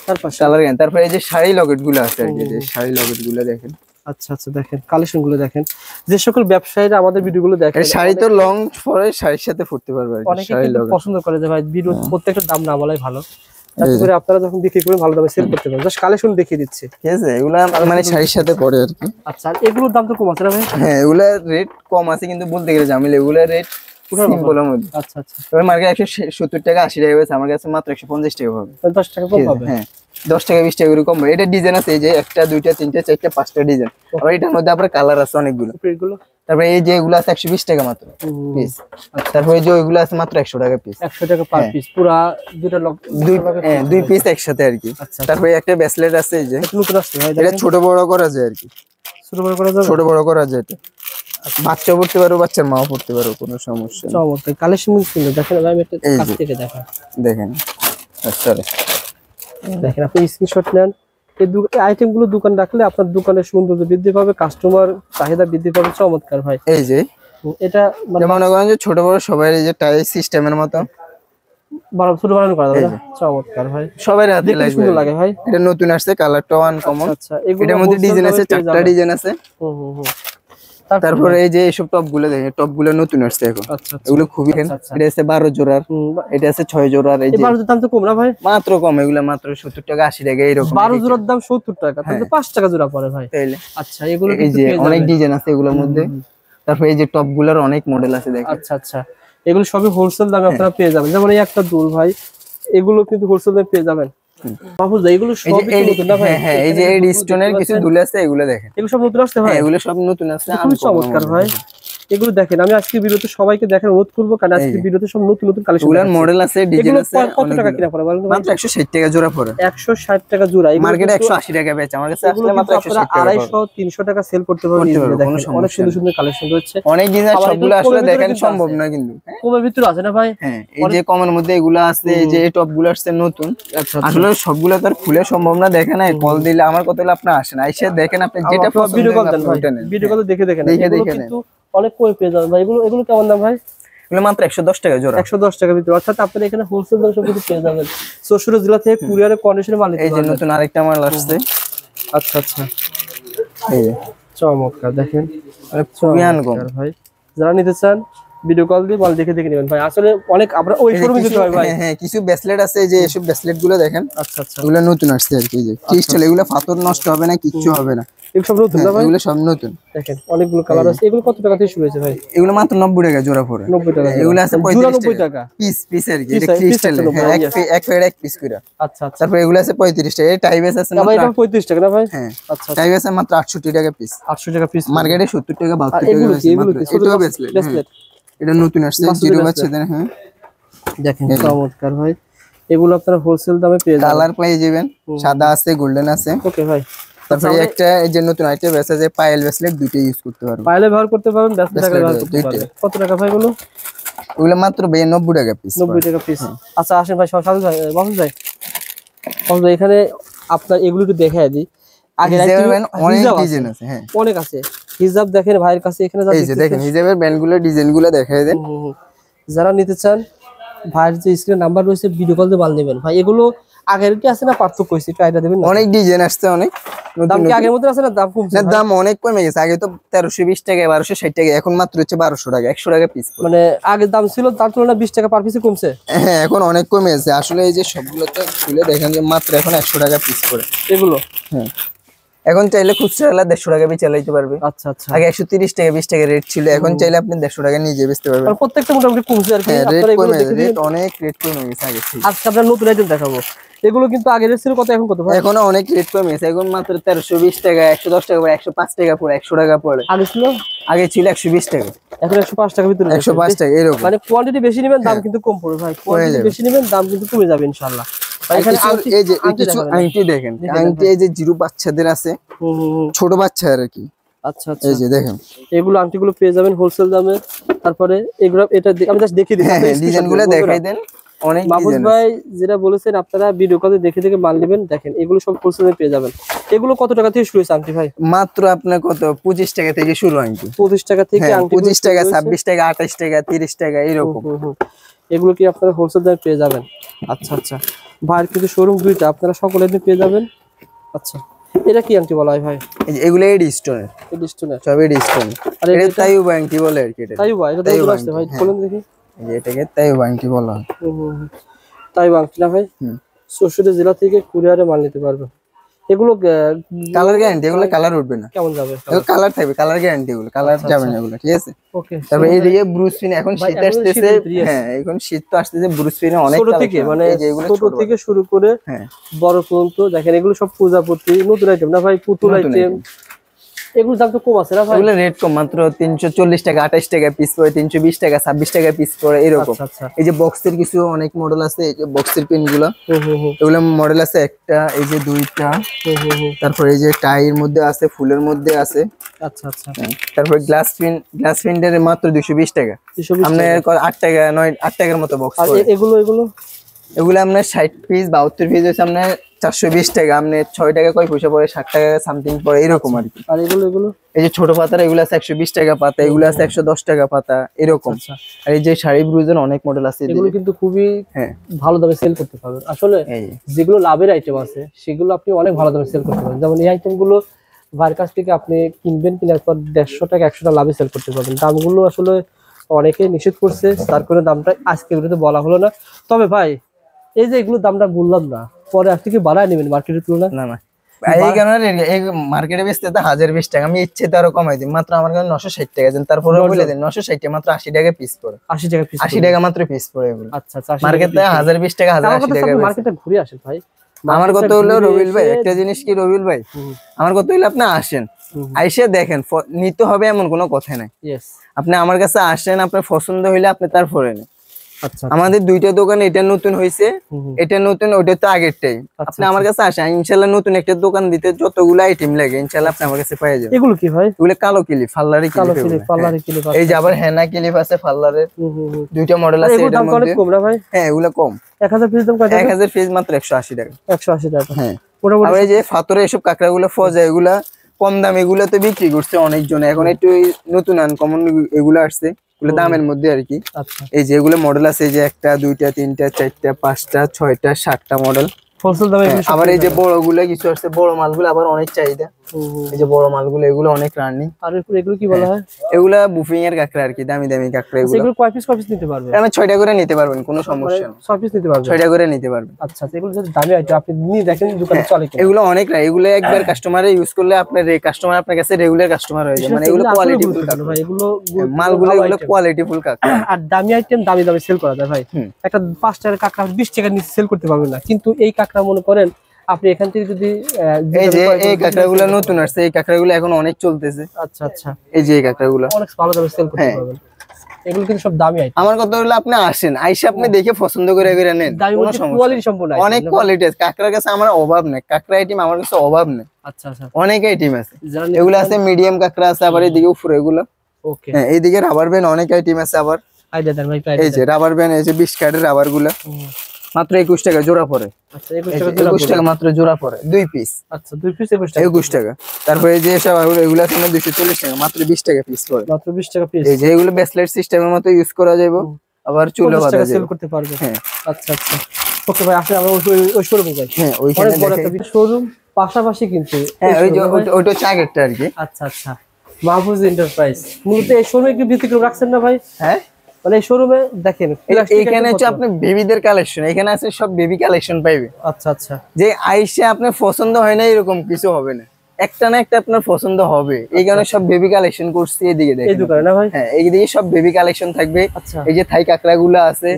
কালার। তারপরে এই যে শাড়ি লকেট গুলো আছে আর কি, যে শাড়ি লকেট গুলো দেখেন। আচ্ছা আচ্ছা, দেখেন কালেকশন গুলো দেখেন। যে সকল ব্যবসায়ীরা আমাদের ভিডিও গুলো দেখেন, শাড়ি তো লং পরে শাড়ির সাথে পরতে পারবে আর কি। অনেকে কিন্তু পছন্দ করে যে ভাই ভিডিও প্রত্যেকটা দাম না বলাই ভালো, যাতে করে আপনারা যখন বিক্রি করে ভালো দামে সেল করতে পারেন। জাস্ট কালেকশন দেখিয়ে দিচ্ছি, ঠিক আছে? এগুলা মানে শাড়ির সাথে পরে আর কি। আচ্ছা, আর এগুলোর দাম তো কম আছে না ভাই? হ্যাঁ, এগুলা রেট কম আছে, কিন্তু বলতে গেলে জামিল এগুলা রেট সিম্পলের মধ্যে। আচ্ছা আচ্ছা, এবার মার্কেট 170 টাকা 80 টাকা হয়েছে, আমার কাছে মাত্র 150 টাকা হবে। 10 টাকা কম পাবে। হ্যাঁ, 10 টাকা 20 টাকা করে কম। এটা ডিজাইন আছে, এই যে একটা, দুইটা, তিনটা, চারটা, পাঁচটা ডিজাইন। আবার এটার মধ্যে আবার কালার আছে অনেকগুলো। এগুলো তারপরে এই যে এগুলো আছে 120 টাকা মাত্র পিস। তারপরে এই যে ওইগুলো আছে মাত্র 100 টাকা পিস। 100 টাকা পার পিস, পুরা দুইটা দুই পিস একসাথে আর কি। তারপরে একটা ব্রেসলেট আছে, এই যে নতুন আসছে ভাই, এটা ছোট বড় করা যায় আর কি। ছোট বড় করা যাবে, ছোট বড় করা যায়। এটা বাচ্চা পড়তে পারো, বাচ্চার মাও পড়তে পারো, কোনো সমস্যা নেই। চমৎকার কালেকশন কিন্তু দেখেন ভাই, আমি একটা কাছ থেকে দেখাই, দেখেন। আচ্ছা, দেখেন আপনি স্ক্রিনশট নেন। এই আইটেম গুলো দোকান রাখলে আপনার দোকানের সৌন্দর্য বৃদ্ধি পাবে, কাস্টমার চাহিদা বৃদ্ধি পাবে। চমৎকার ভাই। এই যে এটা মানে মনে করেন যে ছোট বড় সবাই এই যে টাই সিস্টেমের মতো ছোট বানানো করা যাবে। চমৎকার ভাই, সবাই হাতে দেখতে সুন্দর লাগে ভাই। এটা নতুন আসছে, কালারটা আনকমন। আচ্ছা, এটার মধ্যে ডিজাইন আছে, 4টা ডিজাইন আছে। তারপরে এই যে এইসব টপ গুলো দেখেন, টপ গুলো নতুন আসছে এখন। এগুলো খুবই, এটা আছে 12 জোড়ার, এটা আছে 6 জোড়ার। এই যে 12 দাম তো কম না ভাই? মাত্র কম, এগুলো মাত্র 70 টাকা 80 টাকা এরকম। 12 জোড়ার দাম 70 টাকা, তাহলে 5 টাকা জোড়া পড়ে ভাই। তাইলে আচ্ছা, এগুলো এই যে অনেক ডিজাইন আছে এগুলোর মধ্যে। তারপরে এই যে টপ গুলোর অনেক মডেল আছে দেখেন। আচ্ছা আচ্ছা, এগুলো সবই হোলসেল দামে আপনারা পেয়ে যাবেন। যেমন এই একটা দুল ভাই, এগুলো কিন্তু হোলসেল দামে পেয়ে যাবেন। মাহফুজ ভাই, এগুলো সব নতুন না ভাই? হ্যাঁ, এই যে এই স্টোনের কিছু দুল আছে, এগুলো দেখেন। এগুলো সব নতুন আসছে ভাই? এগুলো সব নতুন আছে, খুব চমৎকার ভাই। এগুলো দেখেন, আমি আজকে ভিডিওতে সবাইকে দেখার অনুরোধ করবো, কারণ আজকে ভিডিওতে সব নতুন নতুন কালেকশন, এগুলোর মডেল আছে, ডিজাইন আছে। কত টাকা কিনা পড়ে বলেন? মাত্র 160 টাকা জোড়া পড়ে। 160 টাকা জোড়া। মার্কেটে 180 টাকা বেচে, আমার কাছে আসলে মাত্র 160 টাকা। 250 300 টাকা সেল করতে পারবেন। দেখেন অনেক সুন্দর সুন্দর কালেকশন রয়েছে, অনেক ডিজাইন, সবগুলো আসলে দেখেন সম্ভব না কিন্তু। কমের ভিতরে আছে না ভাই? হ্যাঁ, এই যে কমের মধ্যে এগুলো আছে, এই যে এই টপ গুলো আসছে নতুন। আসলে সবগুলো তো আর খুলে সম্ভব না, দেখেন না। কল দিলে আমার কথা হলে আপনি আসেন, আইসা দেখেন, আপনি যেটা পছন্দ ভিডিও কল দেন ভাই, ভিডিও কল দেখে দেখেন, এগুলো কিন্তু অনেক কমে পেয়ে যাবেন ভাই। এগুলো কেমন দাম ভাই? এগুলো মাত্র 110 টাকা জোড়া। 110 টাকার ভিতরে, অর্থাৎ আপনারা এখানে হোলসেল দামে সব কিছু পেয়ে যাবেন। যশোর জেলা থেকে কুরিয়ারে কন্ডিশনে মাল নিতে এই যে নতুন আরেকটা মাল আসছে। আচ্ছা আচ্ছা, এই যে চমৎকার, দেখেন খুবই আনকমন ভাই। যারা নিতে চান ভিডিও কল দিয়ে মাল দেখে দেখে নেবেন ভাই। আসলে অনেক আমরা ওই শোরুমে যেতে হয় ভাই। হ্যাঁ, কিছু ব্রেসলেট আছে, এই যে এসব ব্রেসলেট গুলো দেখেন। আচ্ছা আচ্ছা, এগুলো নতুন আসছে আর কি। এই যে ক্রিস্টাল, এগুলো পাথর নষ্ট হবে না, কিচ্ছু হবে না। এগুলো সব নতুন না ভাই? এগুলো সব নতুন। দেখেন অনেকগুলো কালার আছে। এগুলো কত টাকা থেকে শুরু হয়েছে ভাই? এগুলো মাত্র 90 টাকা জোড়া পড়ে। 90 টাকা এগুলো আছে 95 টাকা পিস পিস আর কি। এটা ক্রিস্টাল, এক ফেড এক পিস করে। আচ্ছা আচ্ছা, তারপর এগুলো আছে 35 টাকা। এই টাইবেস আছে মাত্র 35 টাকা না ভাই? হ্যাঁ, আচ্ছা, টাইবেস আছে মাত্র 68 টাকা পিস। 800 টাকা পিস, মার্কেটে 70 টাকা 72 টাকা। এগুলো কি? এটাও ব্রেসলেট। এটা নতুন আসছে, জিরো বাচ্চাদের। হ্যাঁ, দেখেন চমৎকার ভাই। এগুলো আপনারা হোলসেল দামে পেয়ে যাবেন। কালার পেয়ে যাবেন, সাদা আছে, গোল্ডেন আছে। ওকে ভাই, তারপরে একটা এই যে নতুন আইটেম আছে যে পায়েল ব্রেসলেট, দুটো ইউজ করতে পারবেন। পাইলে ব্যবহার করতে পারবেন, ব্রেসলেট আকারে ব্যবহার করতে পারবেন। কত টাকা ভাই এগুলো? ওগুলো মাত্র 90 টাকা পিস। 90 টাকা পিস। আচ্ছা আসেন ভাই, সাধু ভাই, বাবু ভাই, বাবু ভাই, এখানে আপনার এগুলো একটু দেখায় দিই। আগে অনেক ডিজাইন আছে, হ্যাঁ অনেক আছে। হিজাব দেখেন ভাইয়ের কাছে, এখানে এই যে দেখেন হিজাবের ব্যান্ডগুলো, ডিজাইনগুলো দেখায় দেন। যারা নিতে চান ভাইয়ের যে স্ক্রিনে নাম্বার রয়েছে, ভিডিও কল দিয়ে মাল নেবেন। ভাই এগুলো আগের কি আছে না পার্থক্য হয়েছে, একটু আইডিয়া দেবেন? অনেক ডিজাইন আসছে, অনেক দাম কি আগের মতো আছে না দাম কমছে? না, দাম অনেক কমে গেছে। আগে তো 1320 টাকা, 1260 টাকা, এখন মাত্র হচ্ছে 1200 টাকা, 100 টাকা পিস। মানে আগের দাম ছিল তার তুলনায় 20 টাকা পার পিসে কমছে। হ্যাঁ, এখন অনেক কমে গেছে আসলে। এই যে সবগুলো তো খুলে দেখেন যে মাত্র এখন 100 টাকা পিস করে এগুলো। হ্যাঁ, এখন চাইলে খুচরা 150 টাকা বেচে চালাইতে পারবে। আচ্ছা আচ্ছা, আগে 130 টাকা 20 টাকা রেট ছিল, এখন চাইলে আপনি 150 টাকা নিজে বেচতে পারবেন। আর প্রত্যেকটা মোটামুটি কমছে আর কি। রেট আপনারা এগুলো কমে দেখে গেছে, রেট অনেক রেট কমে গেছে আগে থেকে। আজকে আমরা নতুন আইটেম দেখাবো। এগুলো কিন্তু আগে রেট ছিল কত, এখন কত ভাই? এখন অনেক রেট কমে গেছে, এখন মাত্র 1320 টাকা, 110 টাকা পড়ে, 105 টাকা পড়ে, 100 টাকা পড়ে। আগে ছিল, আগে ছিল 120 টাকা, এখন 105 টাকা ভিতরে। 105 টাকা এরকম। মানে কোয়ান্টিটি বেশি নেবেন দাম কিন্তু কম পড়বে ভাই, কোয়ান্টিটি বেশি নেবেন দাম কিন্তু কমে যাবে ইনশাআল্লাহ। এখানে এই যে কিছু আংটি দেখেন, আংটি এই যে জিরো বাচ্চাদের আছে, ছোট বাচ্চা আর কি। আচ্ছা আচ্ছা, এই যে দেখেন এগুলো আংটিগুলো পেয়ে যাবেন হোলসেল দামে। তারপরে এগুলো এটা আমি জাস্ট দেখিয়ে দিই, ডিজাইনগুলো দেখাই দেন। অনেক মাহফুজ ভাই যেটা বলেছেন, আপনারা ভিডিও কলে দেখে দেখে মাল নেবেন। দেখেন এগুলো সব হোলসেলে পেয়ে যাবেন। এগুলো কত টাকা থেকে শুরু হয়েছে আংটি ভাই? মাত্র আপনার কত 25 টাকা থেকে শুরু আংটি। 25 টাকা থেকে আংটি, 25 টাকা, 26 টাকা, 28 টাকা, 30 টাকা এরকম। এগুলো কি আপনারা হোলসেল দামে পেয়ে যাবেন। আচ্ছা আচ্ছা, ভাইয়ের কিন্তু শোরুম দুইটা, আপনারা সকলে পেয়ে যাবেন। আচ্ছা, এটা কি আংটি বলা হয় ভাই? এগুলো এডি স্টোনের, এডি স্টোনের, সব এডি স্টোন। আর এটা তাইবা আংটি বলে আর কি। এটা তাইবা, এটা তাইবা আসছে ভাই, বলেন দেখি। এটাকে তাইবা আংটি বলা হয়। তাইবা আংটি না ভাই? চৌষট্টি জেলা থেকে কুরিয়ারে মাল নিতে পারবে। এগুলো কালার গ্যারান্টি, এগুলো কালার উঠবে না। কেমন যাবে? এগুলো কালার থাকবে, কালার গ্যারান্টি, এগুলো কালার যাবে না এগুলো, ঠিক আছে? ওকে। তবে এইদিকে ব্রুস ফিন, এখন শীত আসতেছে। হ্যাঁ, এখন শীত তো আসতেছে, ব্রুস ফিনে অনেক ছোট থেকে, মানে ছোট থেকে শুরু করে হ্যাঁ বড় পর্যন্ত দেখেন। এগুলো সব পূজাপতি নতুন আইটেম না ভাই, পুতুল আইটেম। এগুলো দাম তো কম আছে না ভাই? এগুলো রেট কম, মাত্র 340 টাকা, 28 টাকা পিস পড়ে, 320 টাকা, 26 টাকা পিস পড়ে এরকম। আচ্ছা, এই যে বক্সের কিছু অনেক মডেল আছে, এই যে বক্সের পিন গুলো, এগুলো মডেল আছে একটা, এই যে দুইটা। তারপর এই যে টাইয়ের মধ্যে আছে, ফুলের মধ্যে আছে। আচ্ছা আচ্ছা, তারপর গ্লাস পিনের মাত্র 220 টাকা। আপনার 8 টাকা 8 টাকার মতো বক্স। আর এগুলো এগুলো আপনার 60 পিস 72 পিস হচ্ছে আপনার 420 টাকা। আপনার 6 টাকা কয় পয়সা পড়ে, 60 টাকা সামথিং পড়ে এরকম আর কি। আর এগুলো এই যে ছোট পাতার, এগুলো আছে 120 টাকা পাতা, এগুলো আছে 110 টাকা পাতা এরকম। আর এই যে শাড়ি ব্লুজের অনেক মডেল আছে, এগুলো কিন্তু খুবই ভালো দামে সেল করতে পারবেন। আসলে যেগুলো লাভের আইটেম আছে সেগুলো আপনি অনেক ভালো দামে সেল করতে পারবেন। যেমন এই আইটেম গুলো ভাইয়ের কাছ থেকে আপনি কিনবেন, কেনার পর 150 টাকা 100 টাকা লাভে সেল করতে পারবেন। দামগুলো আসলে অনেকে নিষেধ করছে, তার করে দামটা আজকে ভিডিওতে বলা হলো না। তবে ভাই এই যে এগুলো দামটা বললাম না, পরে আজ থেকে বাড়ায় নেবেন মার্কেটের তুলনায়? না না, এই কারণে এই মার্কেটে বেচতে তো 1020 টাকা, আমি ইচ্ছে তো আরো কমাই দিই। মাত্র আমার কাছে 960 টাকা দেন, তারপরে বলে দেন 960 টাকা, মাত্র 80 টাকা পিস পড়ে। 80 টাকা পিস, 80 টাকা মাত্র পিস পড়ে এগুলো। আচ্ছা আচ্ছা, মার্কেটে 1020 টাকা, 1080 টাকা। মার্কেটে ঘুরে আসেন ভাই। আমার কত হলো রবিল ভাই, একটা জিনিস কি রবিল ভাই, আমার কত হলো আপনি আসেন, আইসে দেখেন, নিতে হবে এমন কোনো কথা নাই। আপনি আমার কাছে আসেন, আপনার পছন্দ হইলে আপনি তারপরে নেন। আচ্ছা, আমাদের দুইটা দোকান, এটা নতুন হইছে, এটা নতুন, ওটা তো আগেরটাই। আপনি আমার কাছে আসেন, ইনশাআল্লাহ নতুন একটা দোকান দিতে যতগুলো আইটেম লাগে ইনশাআল্লাহ আপনি আমার কাছে পেয়ে যাবেন। এগুলো কি ভাই? এগুলো কালো ক্লিপ, ফাল্লারি ক্লিপ। এই যে আবার হেনা ক্লিপ আছে ফাল্লারের, দুইটা মডেল আছে এটার মধ্যে। কম না ভাই? হ্যাঁ, এগুলো কম। 1000 পিস দাম কত? 1000 পিস মাত্র 180 টাকা। 180 টাকা, হ্যাঁ। আর এই যে ফাতরে এসব কাঁকড়াগুলো ফজা, এগুলা কম দাম, এগুলো তো বিক্রি করছে অনেকজন। এখন একটু নতুন আনকমন এগুলো আসছে, এগুলো দামের মধ্যে আর কি। এই যে এগুলো মডেল আছে, এই যে 1টা 2টা 3টা 4টা 5টা 6টা 7টা মডেল হোলসেল দামে। আবার এই যে বড়গুলো কিছু আসছে, বড় মালগুলো আবার অনেক চাহিদা। এই যে বড় মালগুলো, এগুলো অনেক রানিং। আর এগুলো কি বলা হয়? এগুলা বুফিং এর কাঁকড়া আর কি, দামি দামি কাঁকড়া। এগুলো কয় পিস নিতে পারবেন? আমি 6টা করে নিতে পারবেন, কোনো সমস্যা নেই। 6 পিস নিতে পারবেন, 6টা করে নিতে পারবেন। আচ্ছা, এগুলো যদি দামি আইটেম আপনি নিয়ে দেখেন দোকানে চলে কিনা। এগুলো অনেক না, এগুলো একবার কাস্টমারে ইউজ করলে আপনার কাস্টমার আপনার কাছে রেগুলার কাস্টমার হয়ে যায়। মানে এগুলো কোয়ালিটি ফুল কাঁকড়া, এগুলো মালগুলো এগুলো কোয়ালিটি ফুল কাঁকড়া। আর দামি আইটেম দামি দামি সেল করা যায় ভাই। একটা 5 টাকার কাঁকড়া 20 টাকা নিচে সেল করতে পারবেন না, কিন্তু এই কাঁকড়া মনে করেন আপনি এখান থেকে যদি এই যে এই কাঁকড়াগুলো নতুন আসছে, এই কাঁকড়াগুলো এখন অনেক চলতেছে। আচ্ছা আচ্ছা, এই যে এই কাঁকড়াগুলো অনেক ভালো দামে সেল করতে পারবেন। এগুলো কিন্তু সব দামি আইটেম। আমার কথা হলো আপনি আসেন, আইসা আপনি দেখে পছন্দ করে নেন, দামি কোনো বলতে সমস্যা কোয়ালিটি নেই। সম্পূর্ণ অনেক কোয়ালিটি আছে কাঁকড়ার কাছে, আমার অভাব নেই, কাঁকড়া আইটেম আমার কাছে অভাব নেই, আচ্ছা আচ্ছা, অনেক আইটেম আছে। যারা এগুলো আছে মিডিয়াম কাঁকড়া আছে, আবার এদিকে উপরে এগুলো, ওকে হ্যাঁ এইদিকে রাবার ব্যান্ড অনেক আইটেম আছে। আবার আইডিয়া দেন ভাই, এই যে রাবার ব্যান্ড, এই যে 20 কার্ডের রাবার গুলা মাত্র 21 টাকা জোড়া পড়ে। আচ্ছা 21 টাকা 21 টাকা মাত্র জোড়া পড়ে, 2 পিস। আচ্ছা 2 পিস 21 টাকা। 21 টাকা। তারপরে এই যে সব এগুলা আছে 240 টাকা, মাত্র 20 টাকা পিস পড়ে। মাত্র 20 টাকা পিস। এই যে এগুলো ব্রেসলেট সিস্টেমের মতো ইউজ করা যাবে, আবার চুলে বাঁধা যাবে, সেল করতে পারবে। হ্যাঁ আচ্ছা আচ্ছা, ওকে ভাই আসলে আমরা ওই শোরুমে যাই। হ্যাঁ ওইখানে অনেক বড় দেখেন। একটা শোরুম পাশাপাশি কিন্তু। হ্যাঁ ওই যে ওইটা চাগেরটা আর কি। আচ্ছা আচ্ছা, মাহফুজ এন্টারপ্রাইজ মূলত এই শোরুমে কি ব্যতিক্রম রাখছেন না ভাই? হ্যাঁ মানে এই শোরুমে দেখেন এখানে হচ্ছে আপনি বেবিদের কালেকশন, এখানে আছে সব বেবি কালেকশন পাইবে। আচ্ছা আচ্ছা, যে আইসে আপনার পছন্দ হয় না এরকম কিছু হবে না, একটা না একটা আপনার পছন্দ হবে। এই কারণে সব বেবি কালেকশন করছি এদিকে এই দেখেন। দোকানে না ভাই? হ্যাঁ এইদিকে সব বেবি কালেকশন থাকবে। আচ্ছা, এই যে থাই কাঁকড়া গুলো আছে,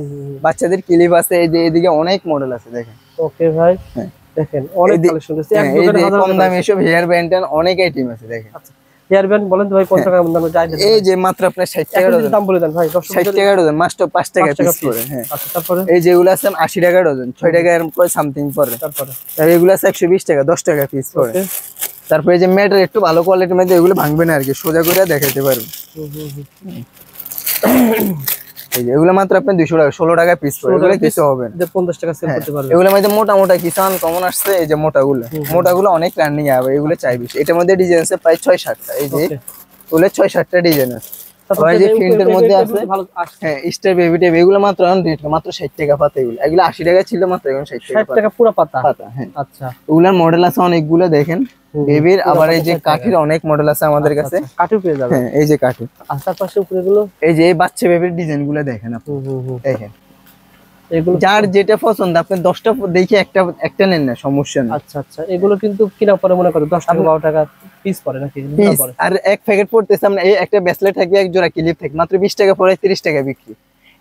বাচ্চাদের ক্লিপ আছে, এই যে এদিকে অনেক মডেল আছে দেখেন। ওকে ভাই হ্যাঁ দেখেন অনেক কালেকশন আছে, এক এই দোকানে যে হাজার কম দামে এসব হেয়ার ব্যান্ড অনেক আইটেম আছে দেখেন। আচ্ছা হেয়ার ব্যান্ড বলেন তো ভাই কত টাকা দাম যায়? এই যে মাত্র আপনার 60 টাকা এখন ডজন। দাম বলে দেন ভাই। 60 টাকা ডজন, মাত্র 5 টাকা পিস করে। হ্যাঁ আচ্ছা তারপরে এই যেগুলো আছে 80 টাকা ডজন, 6 টাকা এর পর সামথিং পড়ে। তারপরে আর এগুলো আছে 120 টাকা, 10 টাকা পিস পড়ে। ওকে, তারপরে এই যে ম্যাটের একটু ভালো কোয়ালিটির মধ্যে এগুলো ভাঙবে না আর কি, সোজা করে দেখাইতে পারবে। এই যে এগুলো মাত্র আপনি 200 টাকা, 16 টাকা পিস পড়ে, এগুলো কিছু হবে না। যে 50 টাকা সেল করতে পারবে। এগুলোর মধ্যে মোটা মোটা কিছু কমন আসছে, এই যে মোটাগুলো অনেক রানিং হবে, এগুলো চাইবে। এটার মধ্যে ডিজাইন আছে প্রায় 6-7টা, এই যে ওকে, ওগুলো 6-7টা ডিজাইন আছে। তারপরে এই যে এই প্রিন্টের মধ্যে আছে, ভালো আসছে। হ্যাঁ স্টার বেবি টেপ, এগুলো মাত্র রেট মাত্র 60 টাকা পাতা। এগুলো 80 টাকা ছিল মাত্র, এখন 60 60 টাকা পুরো পাতা। পাতা। হ্যাঁ আচ্ছা, ওগুলার মডেল আছে অনেকগুলো দেখেন বেবির। আবার এই যে কাঠির অনেক মডেল আছে আমাদের কাছে, কাটু পেয়ে যাবে। হ্যাঁ এই যে কাঠি। আর তার পাশে উপরে গুলো, এই যে এই বাচ্চা বেবির ডিজাইন গুলো দেখেন আপনি, দেখেন এগুলো যার যেটা পছন্দ আপনি 10টা দেখে একটা নেন না, সমস্যা নেই। আচ্ছা আচ্ছা, এগুলো কিন্তু কিনা পরে মনে করো 10 টাকা 12 টাকা পিস পড়ে নাকি? পিস আর এক প্যাকেট পড়তেছে আমরা, এই একটা ব্রেসলেট থাকবে, এক জোড়া ক্লিপ থাকবে, মাত্র 20 টাকা পড়ে 30 টাকা বিক্রি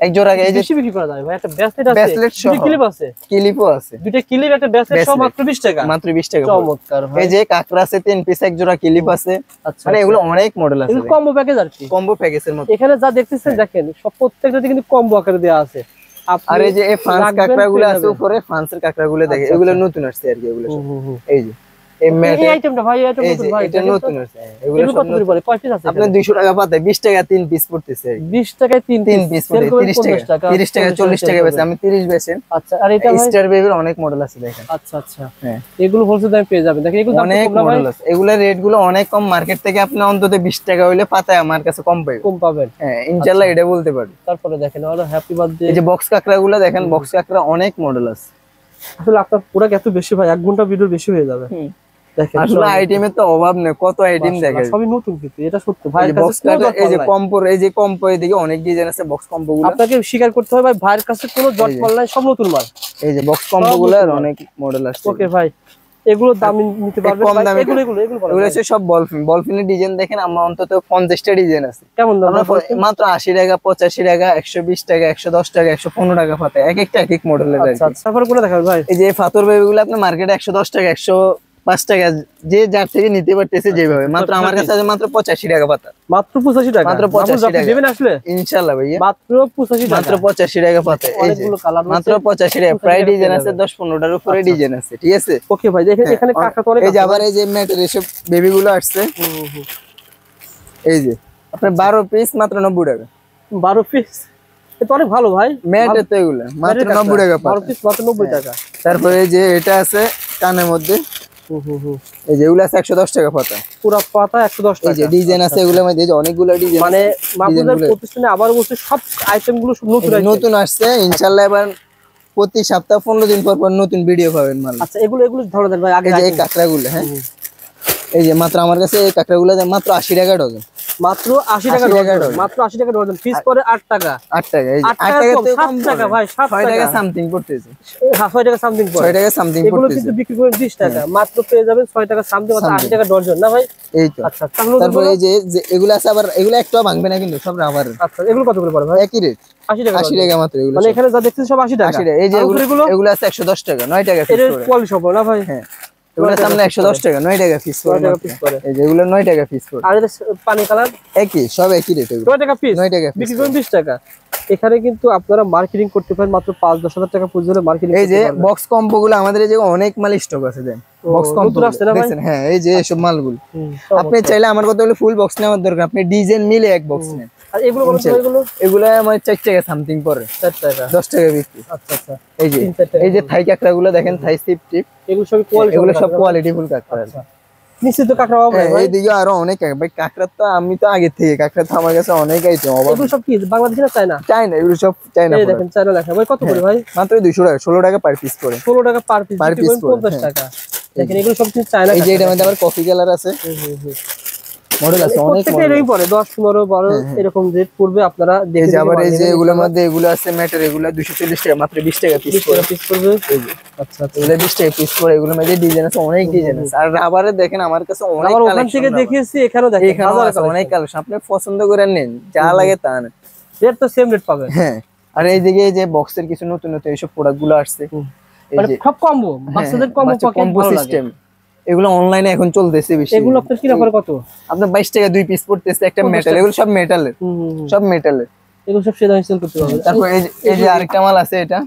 এক জোড়া। এই যে বেশি বিক্রি করা যায় ভাই, একটা ব্রেসলেট আছে, ব্রেসলেট সহ দুটো ক্লিপ আছে, ক্লিপও আছে, দুটো ক্লিপ একটা ব্রেসলেট সহ মাত্র 20 টাকা। মাত্র 20 টাকা। চমৎকার ভাই। এই যে কাঁকড়া আছে 3 পিস, এক জোড়া ক্লিপ আছে, আচ্ছা, মানে এগুলো অনেক মডেল আছে, এগুলো কম্বো প্যাকেজ আর কি, কম্বো প্যাকেজের মতো। এখানে যা দেখতেছেন দেখেন সব প্রত্যেকটাতে কিন্তু কম্বো আকারে দেওয়া আছে। আর এই যে এই ফ্রান্স কাঁকড়াগুলো আছে উপরে, ফ্রান্সের কাঁকড়াগুলো দেখেন, এগুলো নতুন আসছে আর কি। এগুলো এই যে এই ম্যাট, এই আইটেমটা ভাই, এটা নতুন ভাই, এটা নতুন আসছে। এগুলো এগুলো কত করে পড়ে? কয় পিস আছে? আপনি 200 টাকা পাতে 20 টাকা 3 পিস পড়তেছে আর কি। 20 টাকায় 3 পিস পড়ে 30 টাকা, 30 টাকা 40 টাকা বেচে, আমি 30 বেচেন। আচ্ছা, আর এটা ভাই স্টার বেবির অনেক মডেল আছে দেখেন। আচ্ছা আচ্ছা, হ্যাঁ এগুলো হোলসেল দামে পেয়ে যাবেন। দেখেন এগুলো দাম অনেক কম না ভাই? মডেল আছে, এগুলা রেট গুলো অনেক কম, মার্কেট থেকে আপনি অন্তত 20 টাকা হইলে পাতায় আমার কাছে কম পাইবেন। কম পাবেন, হ্যাঁ ইনশাআল্লাহ এটা বলতে পারি। তারপরে দেখেন হলো হ্যাপি বার্থডে। এই যে বক্স কাঁকড়াগুলো দেখেন, বক্স কাঁকড়া অনেক মডেল আছে। আসলে আপনার পুরো এত বেশি ভাই, 1 ঘন্টা ভিডিও বেশি হয়ে যাবে। দেখেন আসলে আইটেমের তো অভাব নেই, কত আইটেম দেখেন, সবই নতুন কিন্তু এটা সত্য ভাই। বক্স কাঁকড়া এই যে কম্পোর, এই যে কম্পো এদিকে অনেক ডিজাইন আছে বক্স কম্পো গুলো, আপনাকে স্বীকার করতে হবে ভাই, ভাইয়ের কাছে কোনো জট মাল নাই, সব নতুন মাল। এই যে বক্স কম্পো গুলো অনেক মডেল আছে। ওকে ভাই, এগুলো দাম নিতে পারবেন কম ভাই? দামে এগুলো এগুলো এগুলো বলেন এগুলো ভাই। হচ্ছে সব বলফিনের ডিজাইন দেখেন, আমার অন্তত 50টা ডিজাইন আছে। কেমন দাম? আমরা মাত্র 80 টাকা, 85 টাকা, 120 টাকা, 110 টাকা, 115 টাকা পাতে, এক একটা এক এক মডেলের। আচ্ছা আচ্ছা, তারপরে কোনটা দেখাবেন ভাই? এই যে ফাতর বেবি গুলো আপনি মার্কেটে 110 টাকা, 105 টাকা, যে যার থেকে নিতে পারতেছে যেভাবে, মাত্র আমার কাছে আছে মাত্র 85 টাকা পাতা, মাত্র 85 টাকা, মাত্র 85 টাকা দিবেন আসলে ইনশাআল্লাহ ভাইয়া, মাত্র 85 টাকা, মাত্র 85 টাকা পাতা। এই যে অনেকগুলো কালার মাত্র 85 টাকা, প্রায় ডিজাইন আছে 10-15টার উপরে ডিজাইন আছে, ঠিক আছে। ওকে ভাই, দেখেন এখানে কাকা তো অনেক এই যে আবার এই যে ম্যাটের এসব বেবি গুলো আসছে, এই যে আপনার 12 পিস মাত্র 90 টাকা, 12 পিস, এটা অনেক ভালো ভাই। ম্যাটের তো এগুলো মাত্র 90 টাকা 12 পিস মাত্র 90 টাকা। তারপরে এই যে এটা আছে কানের মধ্যে, এই যে এগুলো আছে 110 টাকা পাতা, পুরো পাতা 110 এই টাকা। যে ডিজাইন আছে এগুলোর মধ্যে, এই যে অনেকগুলো ডিজাইন মানে মাহফুজের প্রতিষ্ঠানে আবার বলছে সব আইটেম গুলো সব নতুন আইটেম। নতুন আসছে ইনশাআল্লাহ। এবার প্রতি সপ্তাহ 15 দিন পর পর নতুন ভিডিও পাবেন মাল। আচ্ছা, এগুলো এগুলো ধরে দেন ভাই আগে। এই যে এই কাঁকড়াগুলো, হ্যাঁ এই যে মাত্র আমার কাছে এই কাঁকড়াগুলো মাত্র 80 টাকা ডজন, মাত্র 80 টাকা ডজন, মাত্র 80 টাকা ডজন, পিস পরে 8 টাকা। 8 টাকা, এই যে 8 8 টাকা টাকা কম, তো 7 কম টাকা ভাই, 7 6 টাকা টাকা সামথিং পড়তেছে, 6 টাকা সামথিং পড়ে, 6 টাকা সামথিং এগুলো পড়তেছে। কিন্তু বিক্রি করে 20 টাকা, মাত্র পেয়ে যাবেন 6 টাকা সামথিং, মাত্র 80 টাকা ডজন না ভাই? এই তো। আচ্ছা, তাহলে তারপরে এই যে এগুলো আছে, আবার এগুলো একটাও ভাঙবে না কিন্তু, সব রাবার। আচ্ছা, এগুলো কত করে পড়ে ভাই? একই রেট, 80 টাকা 80 টাকা মাত্র এগুলো, মানে এখানে যা দেখছেন সব 80 টাকা। 80 টাকা। এই যে এগুলো আছে 110 টাকা, 9 টাকা এর ফিক্স করে। কোয়ালিটি সব না ভাই? হ্যাঁ এগুলো সামনে 110 টাকা, 9 টাকা পিস 9 টাকা পিস করে। এই যে এগুলো 9 টাকা পিস করে। আর এটা পানি কালার একই, সব একই রেট। 9 টাকা পিস, 9 টাকা পিস বিক্রি করেন 20 টাকা। এখানে কিন্তু আপনারা মার্কেটিং করতে পারেন মাত্র 5-10 হাজার টাকা পুঁজি হলে মার্কেটিং এই যে বক্স কম্বো গুলো আমাদের এই যে অনেক মাল স্টক আছে দেন, বক্স কম্বো দেখছেন? হ্যাঁ, এই যে এসব মালগুলো আপনি চাইলে আমার কথা হলো ফুল বক্স নেওয়ার দরকার, আপনি ডিজাইন মিলে এক বক্স নেন। আর এগুলো বলেন এগুলো আমার 4 টাকা সামথিং পড়ে, 4 টাকা 10 টাকা বিক্রি। আচ্ছা আচ্ছা। এই যে থাই কাঁকড়া গুলো দেখেন, থাই সিপ টিপ, এগুলো সব কোয়ালিটি, এগুলো সব কোয়ালিটি ফুল কাঁকড়া আছে। নিশ্চিত তো কাঁকড়া পাবেন ভাই? এইদিকে আরো অনেক ভাই কাঁকড়া, তো আমি তো আগে থেকে কাঁকড়া তো আমার কাছে অনেক আইটেম। এগুলো সব কি বাংলাদেশি না চায়না? চায়না, এগুলো সব চায়না। এই দেখেন চায়না লেখা ভাই, কত করে ভাই? মাত্র 200 টাকা, 16 টাকা পার পিস করে। 16 টাকা পার পিস, 50 টাকা। দেখেন এগুলো সব কিছু চায়না। এই যে এটার মধ্যে আবার কফি কালার আছে, মডেল আছে অনেক, প্রত্যেকটা এরকম পড়ে 10, 15, 12 এরকম রেট পড়বে। আপনারা দেখে যে আবার এই যে এগুলোর মধ্যে এগুলো আছে ম্যাটার, এগুলো 240 টাকা, মাত্র 20 টাকা পিস করে। পিস করবে। আচ্ছা আচ্ছা, এগুলো 20 টাকা পিস করে। এগুলোর মধ্যে ডিজাইন আছে, অনেক ডিজাইন আছে। আর রাবারে দেখেন আমার কাছে অনেক আমার ওখান কালেকশন থেকে দেখিয়েছি, এখানেও দেখেন এখানে আছে অনেক কালেকশন। আপনি পছন্দ করে নেন, যা লাগে তা নেন, রেট তো সেম রেট পাবেন। হ্যাঁ। আর এইদিকে এই যে বক্সের কিছু নতুন নতুন এইসব প্রোডাক্ট গুলো আসছে, এই মানে যে সব কম্বো, বাচ্চাদের কম্বো পকেট কম্বো সিস্টেম, এগুলো অনলাইনে এখন চলতেছে বেশি। এগুলো আপনার কি রাখা কত? আপনার 22 টাকা 2 পিস পড়তেছে, একটা মেটাল। এগুলো সব মেটালের, সব মেটালের। এগুলো সব সেটা সেল করতে পারবেন। তারপর এই যে আরেকটা মাল আছে, এটা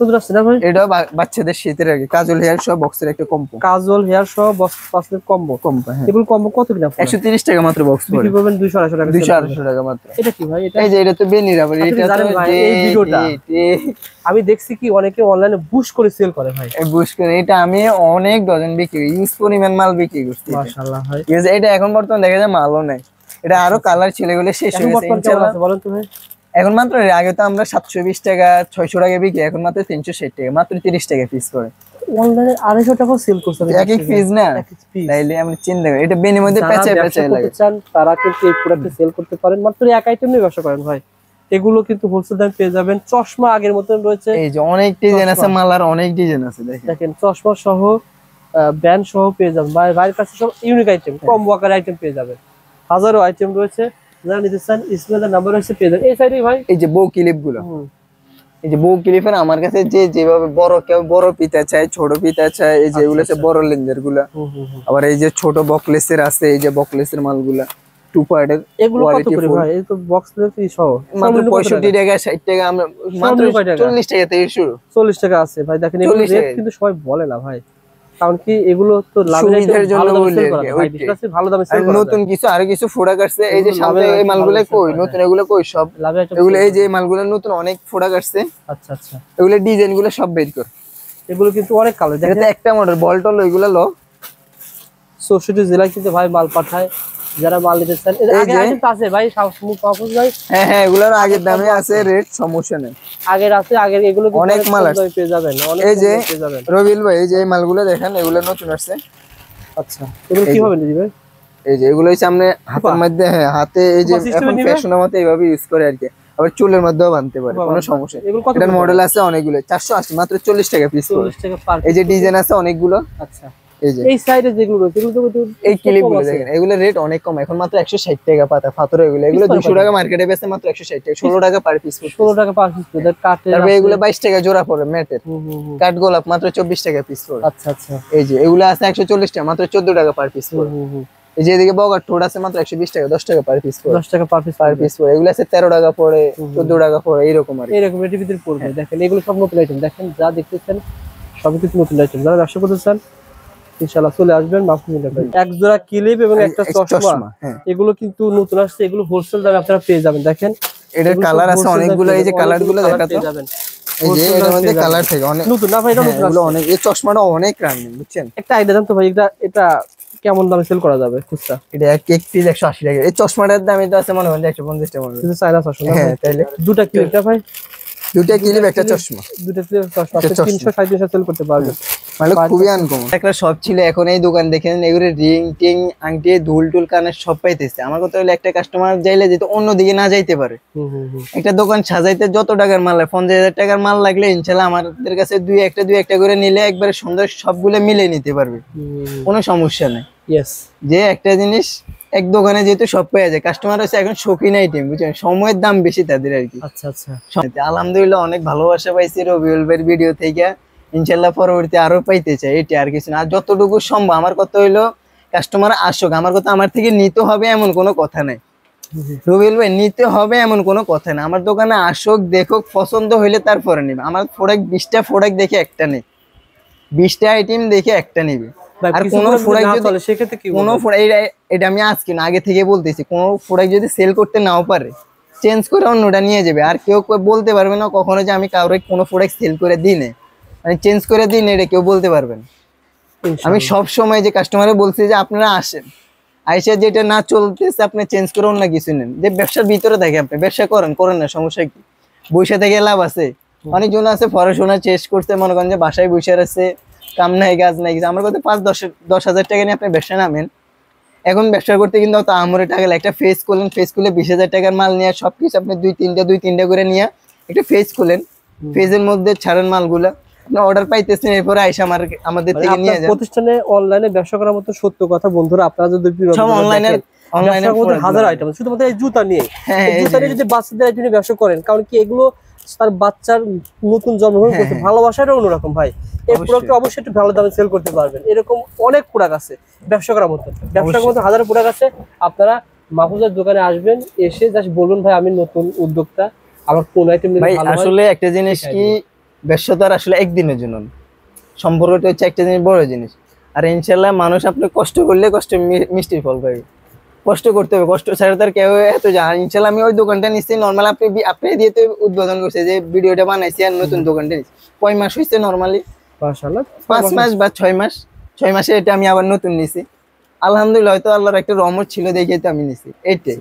সুন্দর আছে না ভাই? এটা বাচ্চাদের শীতের আগে কাজল হেয়ার সহ বক্সের একটা কম্বো, কাজল হেয়ার সহ বক্স পাঁচের কম্বো। হ্যাঁ। এগুলো কম্বো কত কিনা? 130 টাকা মাত্র বক্স পড়ে। বিক্রি করবেন 200-250 টাকা। 200-250 টাকা মাত্র। এটা কি ভাই? এটা এই যে এটা তো বেনি রাবার। আপনি এটা জানেন তো ভাই, এই ভিডিওটা আমি দেখছি কি অনেকে অনলাইনে বুশ করে সেল করে ভাই। এই বুশ করে এটা আমি অনেক ডজন বিক্রি, ইউজ পরিমাণ মাল বিক্রি করছি। মাশাআল্লাহ ভাই। এটা এখন বর্তমান দেখা যায় মালও নাই, এটা আরো কালার ছিল, এগুলো শেষ হয়ে গেছে ইনশাআল্লাহ। বলেন তো ভাই, এখন মাত্র আগে তো আমরা 720 টাকা 600 টাকা বিক্রি, এখন মাত্র 360 টাকা, মাত্র 30 টাকা পিস করে। অনলাইনে 250 টাকা সেল করছে এক এক পিস না, তাইলে আমি চিন্তা করি এটা বেনির মধ্যে পেঁচে পেঁচে লাগে। তারা কিন্তু এই প্রোডাক্ট সেল করতে পারেন, মাত্র এক আইটেম নিয়ে ব্যবসা করেন ভাই। এগুলো কিন্তু হোলসেল দামে পেয়ে যাবেন। চশমা আগের মতন রয়েছে, এই যে অনেক ডিজাইন আছে, মালার অনেক ডিজাইন আছে। দেখেন চশমা সহ ব্যান্ড সহ পেয়ে যাবেন। ভাইয়ের কাছে সব ইউনিক আইটেম, কম ওয়াকার আইটেম পেয়ে যাবেন। হাজারো আইটেম রয়েছে, যারা নিতে চান স্ক্রিনে নাম্বার রয়েছে পেয়ে যাবেন। এই সাইডে ভাই এই যে বউ ক্লিপ গুলো, এই যে বউ ক্লিপের আমার কাছে যে যেভাবে বড়, কেউ বড় পিতা চায়, ছোট পিতা চায়, এই যে এগুলো আছে বড় লেন্সের গুলা। আবার এই যে ছোট বকলেসের আছে, এই যে বকলেসের মালগুলা 2 পার্টের। এগুলো কত করে ভাই? এই তো বক্স লেন্স সহ মাত্র 65 টাকা 60 টাকা, আমরা মাত্র 40 টাকা থেকে শুরু। 40 টাকা আছে ভাই। দেখেন এগুলো রেট কিন্তু সবাই বলে না ভাই, কারণ কি এগুলো তো লাভের জন্য ভালো দামে সেল করা। নতুন কিছু আরো কিছু প্রোডাক্ট আসছে, এই যে সামনে এই মালগুলো কই নতুন, এগুলো কই সব এগুলো, এই যে মালগুলো নতুন অনেক প্রোডাক্ট আসছে। আচ্ছা আচ্ছা, এগুলো ডিজাইন গুলো সব বের কর, এগুলো কিন্তু অনেক কালার। দেখেন একটা মডেল বলটল, এগুলো লো 64 জেলায় কিন্তু ভাই মাল পাঠায়, যারা মাল নিতে চান। আগে আইটেম তো আছে ভাই, সবসময় ভাই। হ্যাঁ হ্যাঁ, এগুলোর আগের দামে আছে, রেট সমস্যা নেই। আগের আছে, আগের এগুলো অনেক মাল আছে পেয়ে যাবেন। এই যে রবিল ভাই, এই যে মালগুলো দেখেন, এগুলো নতুন আসছে। আচ্ছা, এগুলো কিভাবে দিবে? এই যে এগুলো সামনে হাতের মধ্যে, হ্যাঁ হাতে, এই যে এখন ফ্যাশনের মতো এইভাবে ইউজ করে আর কি। আবার চুলের মধ্যেও বানতে পারে, কোনো সমস্যা নেই। এটার মডেল আছে অনেকগুলো, 480 মাত্র 40 টাকা পিস। 40 টাকা পার। এই যে ডিজাইন আছে অনেকগুলো। আচ্ছা, এই যে এই সাইডে যেগুলো রয়েছে এগুলো তো এই ক্লিপগুলো দেখেন, এগুলো রেট অনেক কম, এখন মাত্র 160 টাকা পাতা পাথর। এগুলো 200 টাকা মার্কেটে বেচে, মাত্র 160 টাকা, 16 টাকা পার পিস। 16 টাকা পার পিস। কাটে তারপরে এগুলো 22 টাকা জোড়া পড়ে ম্যাটের। কাট গোলাপ মাত্র 24 টাকা পিস পড়ে। আচ্ছা আচ্ছা, এই যে এগুলো আছে 140 টাকা, মাত্র 14 টাকা পার পিস পড়ে। এই যে এদিকে বগার ঠোঁট আছে মাত্র 120 টাকা, 10 টাকা পার পিস পড়ে। 10 টাকা পার পিস পড়ে। এগুলো আছে 13 টাকা পড়ে, 14 টাকা পড়ে, এইরকম আর এরকম রেটের ভিতরে পড়বে। দেখেন এগুলো সব নতুন আইটেম, দেখেন যা দেখতেছেন সবই কিন্তু নতুন আইটেম। যারা ব্যবসা করতে চান ইনশাআল্লাহ চলে আসবেন মাহফুজ এন্টারপ্রাইজ। এক জোড়া ক্লিপ এবং একটা চশমা, এগুলো কিন্তু নতুন আসছে, এগুলো হোলসেল দামে আপনারা পেয়ে যাবেন। দেখেন এটার কালার আছে অনেকগুলো, এই যে কালারগুলো দেখাতে যাবেন। এই যে এর মধ্যে কালার থেকে অনেক নতুন না ভাই, এটা নতুন এগুলো অনেক। এই চশমাটা অনেক রানিং, বুঝছেন? একটা আইডিয়া দেন তো ভাই, এটা কেমন দামে সেল করা যাবে খুচরা? এটা এক পিস 180 টাকা। এই চশমাটার দাম এটা আছে মনে হয় 150 টাকা মনে হয়। কিন্তু চায়না চশমা। হ্যাঁ, তাইলে দুটো ক্লিপটা ভাই, দুটো ক্লিপ একটা চশমা, দুটো ক্লিপ চশমা 300-350 সেল করতে পারবেন। মানে খুবই আনকমন একটা শপ ছিল। এখন এই দোকান দেখেন, এগুলো রিং টিং আংটি দুল টুল কানের সব পাইতেছে। আমার কথা হলো একটা কাস্টমার যাইলে যেতে অন্যদিকে না যাইতে পারে। একটা দোকান সাজাইতে যত টাকার মাল লাগে, 50,000 টাকার মাল লাগলে ইনশাল্লাহ আমাদের কাছে দুই একটা করে নিলে একবারে সুন্দর সবগুলো মিলে নিতে পারবে, কোনো সমস্যা নেই। যে একটা জিনিস এক দোকানে যেহেতু সব পেয়ে যায়, কাস্টমার হচ্ছে এখন শৌখিন আইটেম, বুঝছেন? সময়ের দাম বেশি তাদের আর কি। আচ্ছা আচ্ছা, আলহামদুলিল্লাহ অনেক ভালোবাসা পাইছি রবিউল ভাইয়ের ভিডিও থেকে। ইনশাল্লাহ পরবর্তী আরো পাইতে চাই, এটি আর কিছু না। আর যতটুকু সম্ভব আমার কথা হইলো কাস্টমার আসুক, আমার কথা আমার থেকে নিতে হবে এমন কোনো কথা নাই। রুবেল ভাই নিতে হবে এমন কোনো কথা না, আমার দোকানে আসুক দেখুক পছন্দ হইলে তারপরে নিবে। আমার প্রোডাক্ট 20টা প্রোডাক্ট দেখে একটা নেই, 20টা আইটেম দেখে একটা নিবে। ভাই আর কিছু কোনো product যদি প্রোডাক্ট না যদি চলে সেক্ষেত্রে কি কোনো এটা আমি আজকে না আগে থেকে বলতেছি, কোনো প্রোডাক্ট যদি সেল করতে নাও পারে চেঞ্জ করে অন্যটা নিয়ে যাবে। আর কেউ বলতে পারবে না কখনো যে আমি কাউরে কোনো প্রোডাক্ট সেল করে দিই না, মানে চেঞ্জ করে দিই না, এটা কেউ বলতে পারবে না। আমি সব সময় যে কাস্টমারে বলছি যে আপনারা আসেন, আইসা যেটা না চলতেছে আপনি চেঞ্জ করে অন্য কিছু নেন। যে ব্যবসার ভিতরে থাকে আপনি ব্যবসা করেন না, সমস্যা কি? বৈশা থেকে লাভ আছে। অনেকজন আছে পড়াশোনা শেষ করতে, মনে করেন যে বাসায় বসে আছে, কাম নাই কাজ নাই কিছু। আমার কথা 5-10 হাজার টাকা নিয়ে আপনি ব্যবসা নামেন। এখন ব্যবসা করতে কিন্তু অত আমরে টাকা লাগে। একটা ফেস করলেন, ফেস খুলে 20,000 টাকার মাল নিয়ে সবকিছু আপনি দুই তিনটা করে নিয়ে একটা ফেস খুলেন, ফেজের মধ্যে ছাড়েন মালগুলা, আপনি অর্ডার পাইতেছেন, এরপরে আইসা আমাদের মানে থেকে নিয়ে আপনার যান। প্রতিষ্ঠানে অনলাইনে ব্যবসা করার মতো সত্য কথা বন্ধুরা, আপনারা যদি সব অনলাইনের মধ্যে হাজার আইটেম আছে, শুধুমাত্র এই জুতা নিয়ে। হ্যাঁ, এই জুতা নিয়ে যদি বাচ্চাদের আইটেম নিয়ে ব্যবসা করেন, কারণ কি এগুলো তার বাচ্চার নতুন জন্মগ্রহণ করতে ভালোবাসাটা অন্যরকম ভাই। এই প্রোডাক্ট অবশ্যই একটু ভালো দামে সেল করতে পারবেন। এরকম অনেক প্রোডাক্ট আছে ব্যবসা করার মতো, ব্যবসা করার মতো হাজার প্রোডাক্ট আছে। আপনারা মাহফুজের দোকানে আসবেন, এসে জাস্ট বলবেন ভাই আমি নতুন উদ্যোক্তা, আমার কোন আইটেম নিলে ভাই ভালো হয়। আসলে একটা জিনিস কি, ব্যবসাটার আসলে একদিনের জন্য না। সম্পর্কটা হচ্ছে একটা জিনিস, বড় জিনিস। আর ইনশাল্লাহ মানুষ আপনি কষ্ট করলে কষ্ট মিষ্টির ফল পাবে। কষ্ট করতে হবে, কষ্ট ছাড়া তার কেউ এত যায়। ইনশাল্লাহ আমি ওই দোকানটা নিচ্ছি নর্মাল, আপনি দিয়ে তো উদ্বোধন করছে যে ভিডিওটা বানাইছি, আর নতুন দোকানটা নিচ্ছি। কয় মাস হয়েছে নর্মালি? মাশাআল্লাহ 5 মাস বা 6 মাস। 6 মাসে এটা আমি আবার নতুন নিছি। আলহামদুলিল্লাহ, হয়তো আল্লাহর একটা রহমত ছিল দেখে তো আমি নিছি, এইটাই।